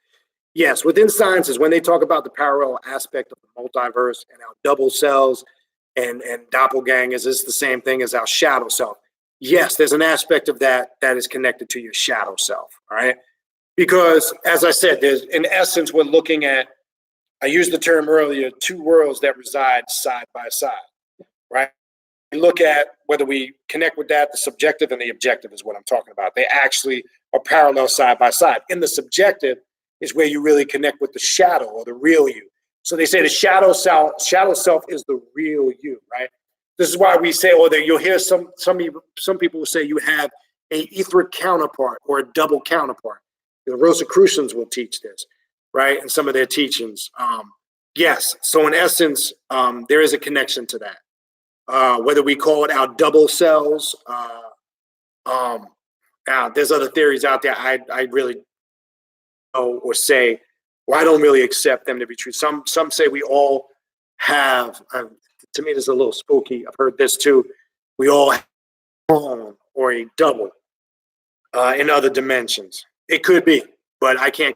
Yes, within sciences, when they talk about the parallel aspect of the multiverse and our double cells and doppelgangers, it's the same thing as our shadow self. Yes, there's an aspect of that that is connected to your shadow self, all right? Because, as I said, there's, in essence, we're looking at, I used the term earlier, two worlds that reside side by side, right? We look at whether we connect with that, the subjective and the objective is what I'm talking about. They actually are parallel side by side. In the subjective is where you really connect with the shadow or the real you. So they say the shadow self is the real you, right? This is why we say, or that you'll hear some people will say you have a etheric counterpart or a double counterpart. The Rosicrucians will teach this, right? In some of their teachings. Yes. So in essence, there is a connection to that. Whether we call it our double cells, now there's other theories out there. I really know or say, well, I don't really accept them to be true. Some say we all have. To me, this is a little spooky. I've heard this too. We all have a clone or a double in other dimensions. It could be, but I can't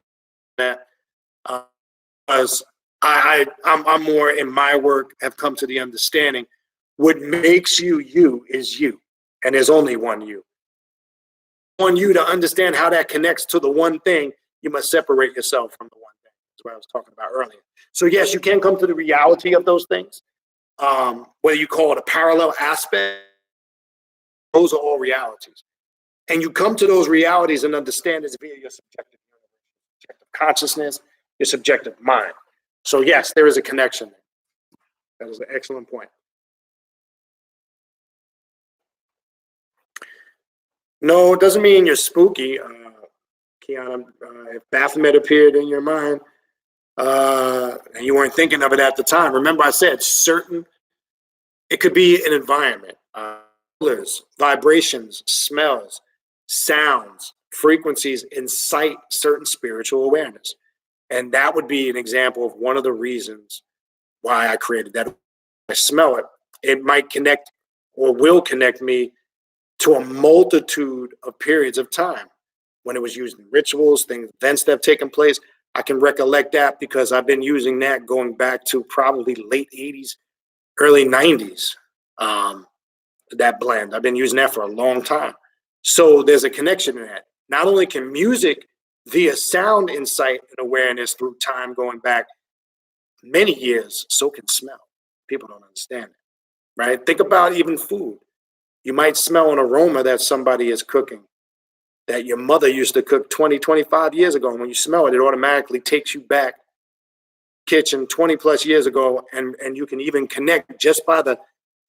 that because I'm more in my work have come to the understanding. What makes you you is you, and there's only one you. On you to understand how that connects to the one thing, you must separate yourself from the one thing. That's what I was talking about earlier. So yes, you can come to the reality of those things. Whether you call it a parallel aspect, those are all realities. And you come to those realities and understand it via your subjective consciousness, your subjective mind. So yes, there is a connection. That is an excellent point. No, it doesn't mean you're spooky, Kiana. If Baphomet appeared in your mind and you weren't thinking of it at the time, remember I said it could be an environment, colors, vibrations, smells, sounds, frequencies incite certain spiritual awareness. And that would be an example of one of the reasons why I created that. I smell it. It might connect or will connect me to a multitude of periods of time when it was used in rituals, events that have taken place. I can recollect that because I've been using that going back to probably late 80s, early 90s, that blend. I've been using that for a long time. So there's a connection in that. Not only can music via sound insight and awareness through time going back many years, so can smell. People don't understand it, right? Think about even food. You might smell an aroma that somebody is cooking, that your mother used to cook 20, 25 years ago. And when you smell it, it automatically takes you back kitchen 20 plus years ago. And you can even connect just by the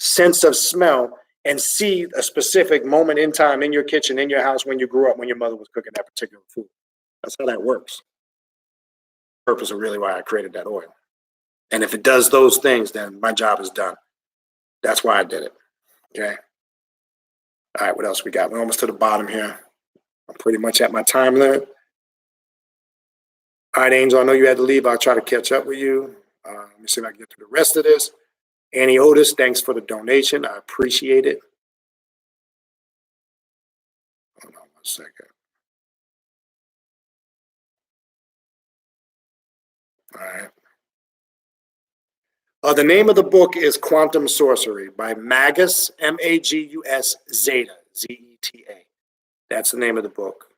sense of smell and see a specific moment in time in your kitchen, in your house when you grew up, when your mother was cooking that particular food. That's how that works. Purpose of really why I created that oil. And if it does those things, then my job is done. That's why I did it. Okay. All right, what else we got? We're almost to the bottom here. I'm pretty much at my time limit. All right, Angel, I know you had to leave. I'll try to catch up with you. Let me see if I can get through the rest of this. Annie Otis, thanks for the donation. I appreciate it. Hold on 1 second. All right. The name of the book is Quantum Sorcery by Magus, Magus Zeta, Zeta. That's the name of the book.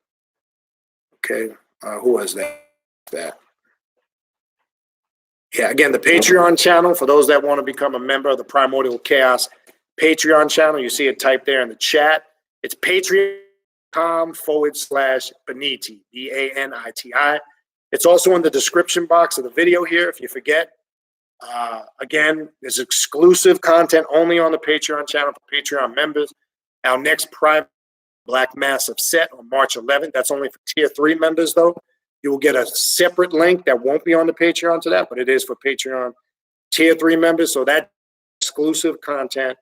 Okay. Who was that? Yeah, again, the Patreon channel, for those that want to become a member of the Primordial Chaos Patreon channel, you see it typed there in the chat. It's patreon.com/Beniti, Baniti. It's also in the description box of the video here if you forget. Again, there's exclusive content only on the Patreon channel for Patreon members. Our next private Black Massive set on March 11th. That's only for Tier 3 members, though. You will get a separate link that won't be on the Patreon to that, but it is for Patreon Tier 3 members. So that exclusive content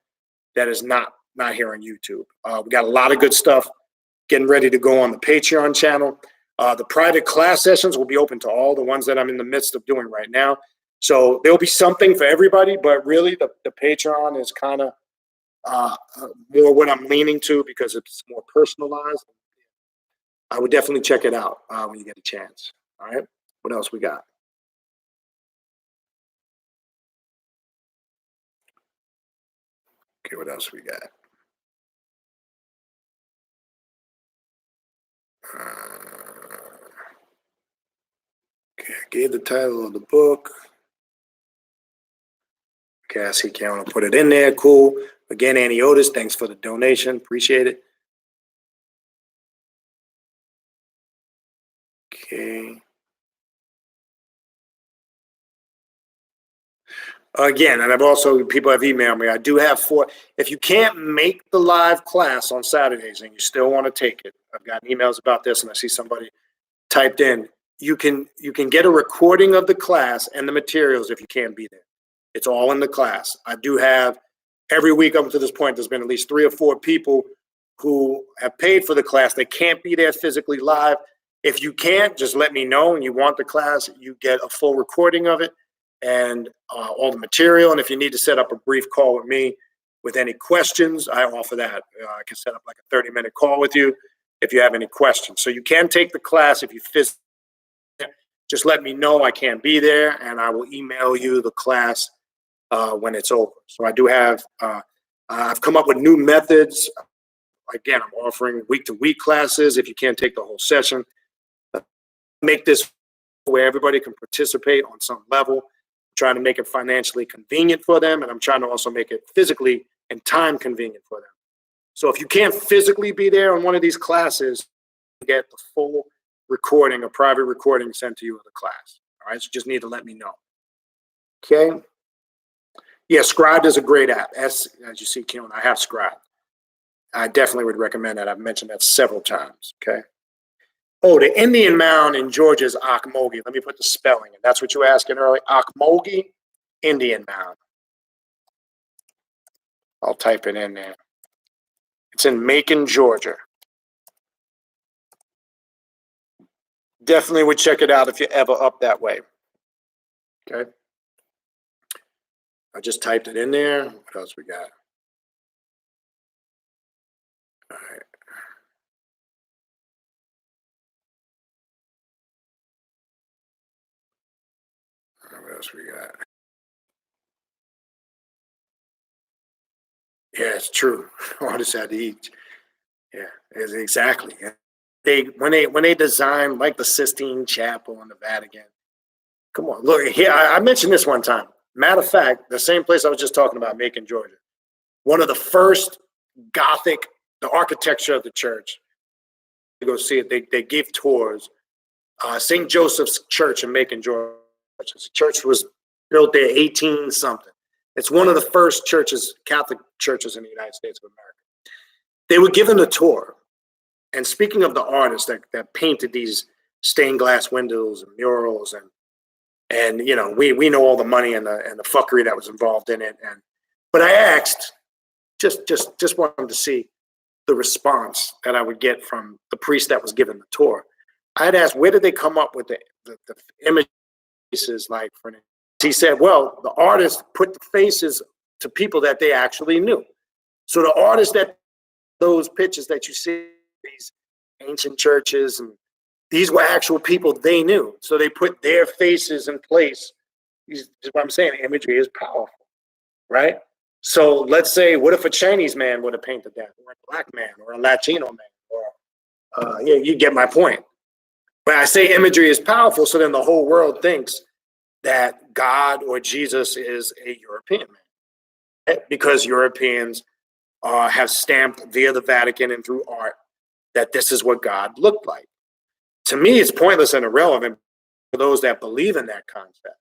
that is not here on YouTube. We got a lot of good stuff getting ready to go on the Patreon channel. The private class sessions will be open to all, the ones that I'm in the midst of doing right now. So there'll be something for everybody, but really the Patreon is kind of more what I'm leaning to because it's more personalized. I would definitely check it out when you get a chance. All right. What else we got? Okay, what else we got? Okay, I gave the title of the book. Okay, I see Karen put it in there. Cool. Again, Annie Otis, thanks for the donation. Appreciate it. Okay. Again, and I've also, people have emailed me. I do have 4. If you can't make the live class on Saturdays and you still want to take it, I've gotten emails about this, and I see somebody typed in. You can get a recording of the class and the materials if you can't be there. It's all in the class. I do have every week up to this point. There's been at least 3 or 4 people who have paid for the class. They can't be there physically live. If you can't, just let me know and you want the class. You get a full recording of it and all the material. And if you need to set up a brief call with me with any questions, I offer that. I can set up like a 30-minute call with you if you have any questions. So you can take the class if you physically. Just let me know. I can't be there, and I will email you the class when it's over. So I do have, I've come up with new methods. Again, I'm offering week-to-week classes if you can't take the whole session. Make this where everybody can participate on some level. I'm trying to make it financially convenient for them, and I'm trying to also make it physically and time convenient for them. So if you can't physically be there on one of these classes, you get the full recording, a private recording sent to you of the class. All right, so just need to let me know. Okay. Yeah, Scribed is a great app. As you see, Keelan, I have Scribed. I definitely would recommend that. I've mentioned that several times. Okay. Oh, the Indian mound in Georgia is Okmulgee. Let me put the spelling in. That's what you were asking earlier. Okmulgee, Indian mound. I'll type it in there. It's in Macon, Georgia. Definitely would check it out if you're ever up that way. Okay. I just typed it in there. What else we got? All right. What else we got? Yeah, it's true. Artists had to eat. Yeah, exactly. When they designed like the Sistine Chapel in the Vatican. Come on, look here. I mentioned this one time. Matter of fact, the same place I was just talking about, Macon, Georgia. One of the first Gothic, the architecture of the church. To go see it. They gave tours. St. Joseph's Church in Macon, Georgia. The church was built there 18 something. It's one of the first churches, Catholic churches in the United States of America. They were given a tour. And speaking of the artists that painted these stained glass windows and murals, and you know, we know all the money and the fuckery that was involved in it. But I asked, just wanted to see the response that I would get from the priest that was given the tour. I had asked, where did they come up with the images, like, for instance? He said, well, the artist put the faces to people that they actually knew. So the artists that those pictures that you see, these ancient churches, and these were actual people they knew. So they put their faces in place. This is what I'm saying. Imagery is powerful, right? So let's say, what if a Chinese man would have painted that, or a black man, or a Latino man, or yeah, you get my point. But I say imagery is powerful, so then the whole world thinks that God or Jesus is a European man, right? Because Europeans have stamped via the Vatican and through art that this is what God looked like. To me, it's pointless and irrelevant for those that believe in that concept.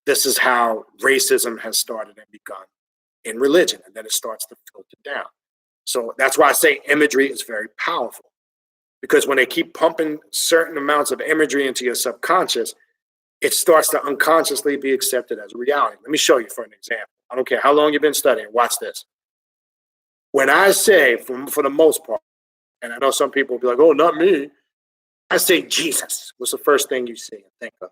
This is how racism has started and begun in religion, and then it starts to filter down. So that's why I say imagery is very powerful, because when they keep pumping certain amounts of imagery into your subconscious, it starts to unconsciously be accepted as reality. Let me show you for an example. I don't care how long you've been studying. Watch this. When I say, for the most part, and I know some people will be like, oh, not me. I say Jesus. What's the first thing you see and think of?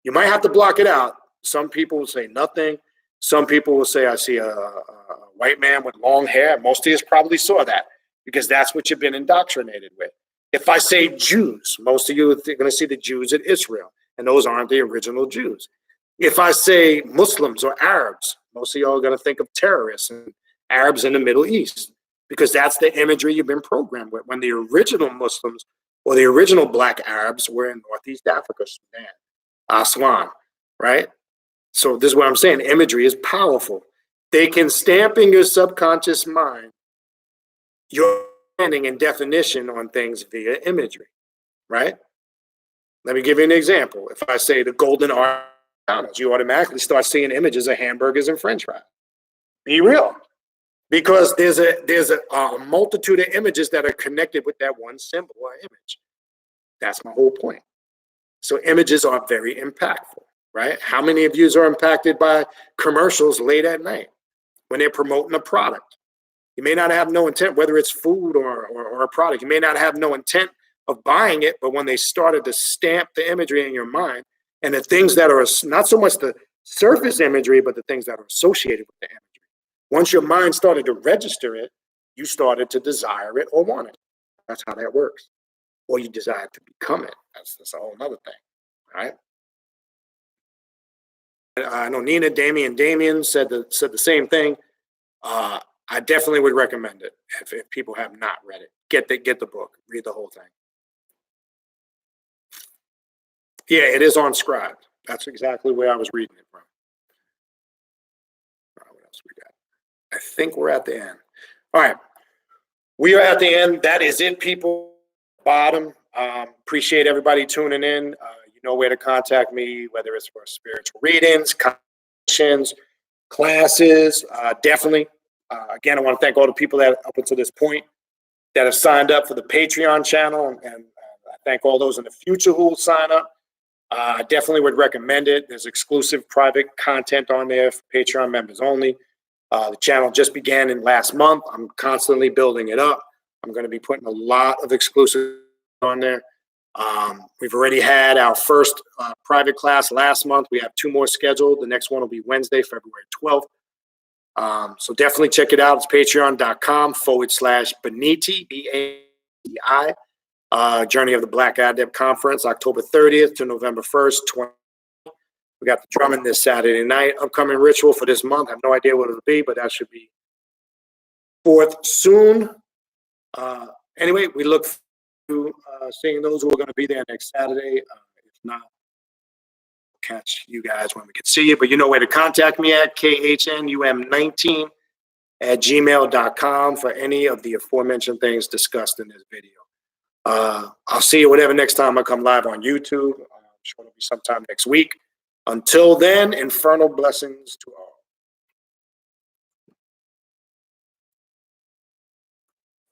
You might have to block it out. Some people will say nothing. Some people will say, I see a white man with long hair. Most of you probably saw that, because that's what you've been indoctrinated with. If I say Jews, most of you are going to see the Jews in Israel, and those aren't the original Jews. If I say Muslims or Arabs, most of you are going to think of terrorists and Arabs in the Middle East, because that's the imagery you've been programmed with. When the original Muslims or the original Black Arabs were in Northeast Africa, Sudan, Aswan, right? So this is what I'm saying. Imagery is powerful. They can stamp in your subconscious mind your understanding and definition on things via imagery, right? Let me give you an example. If I say the golden arch, you automatically start seeing images of hamburgers and French fries. Be real. Because there's a multitude of images that are connected with that one symbol or image. That's my whole point. So images are very impactful, right? How many of you are impacted by commercials late at night when they're promoting a product? You may not have no intent, whether it's food or a product. You may not have no intent of buying it, but when they started to stamp the imagery in your mind, and the things that are not so much the surface imagery, but the things that are associated with the imagery. Once your mind started to register it, you started to desire it or want it. That's how that works. Or you desire to become it. That's a whole other thing, right? I know Nina, Damien said the same thing. I definitely would recommend it if people have not read it. Get the book, read the whole thing. Yeah, it is on Scribe. That's exactly where I was reading it from. What else we got? I think we're at the end. All right. We are at the end. That is it, people. Bottom. Appreciate everybody tuning in. You know where to contact me, whether it's for spiritual readings, consultations, classes. Definitely. Again, I want to thank all the people that up until this point that have signed up for the Patreon channel, and I thank all those in the future who will sign up. I definitely would recommend it. There's exclusive private content on there for Patreon members only. The channel just began in last month. I'm constantly building it up. I'm going to be putting a lot of exclusive on there. We've already had our first private class last month. We have 2 more scheduled. The next one will be Wednesday, February 12th. So definitely check it out. It's patreon.com/Beniti, BAEI. Journey of the Black Adept Conference, October 30th to November 1st, 2020. We got the drumming this Saturday night. Upcoming ritual for this month. I have no idea what it'll be, but that should be forth soon. Anyway, we look forward to seeing those who are going to be there next Saturday. If not, catch you guys when we can see you. But you know where to contact me at, KHNUM19@gmail.com for any of the aforementioned things discussed in this video. I'll see you whatever next time I come live on YouTube. I'm sure it'll be sometime next week. Until then, infernal blessings to all.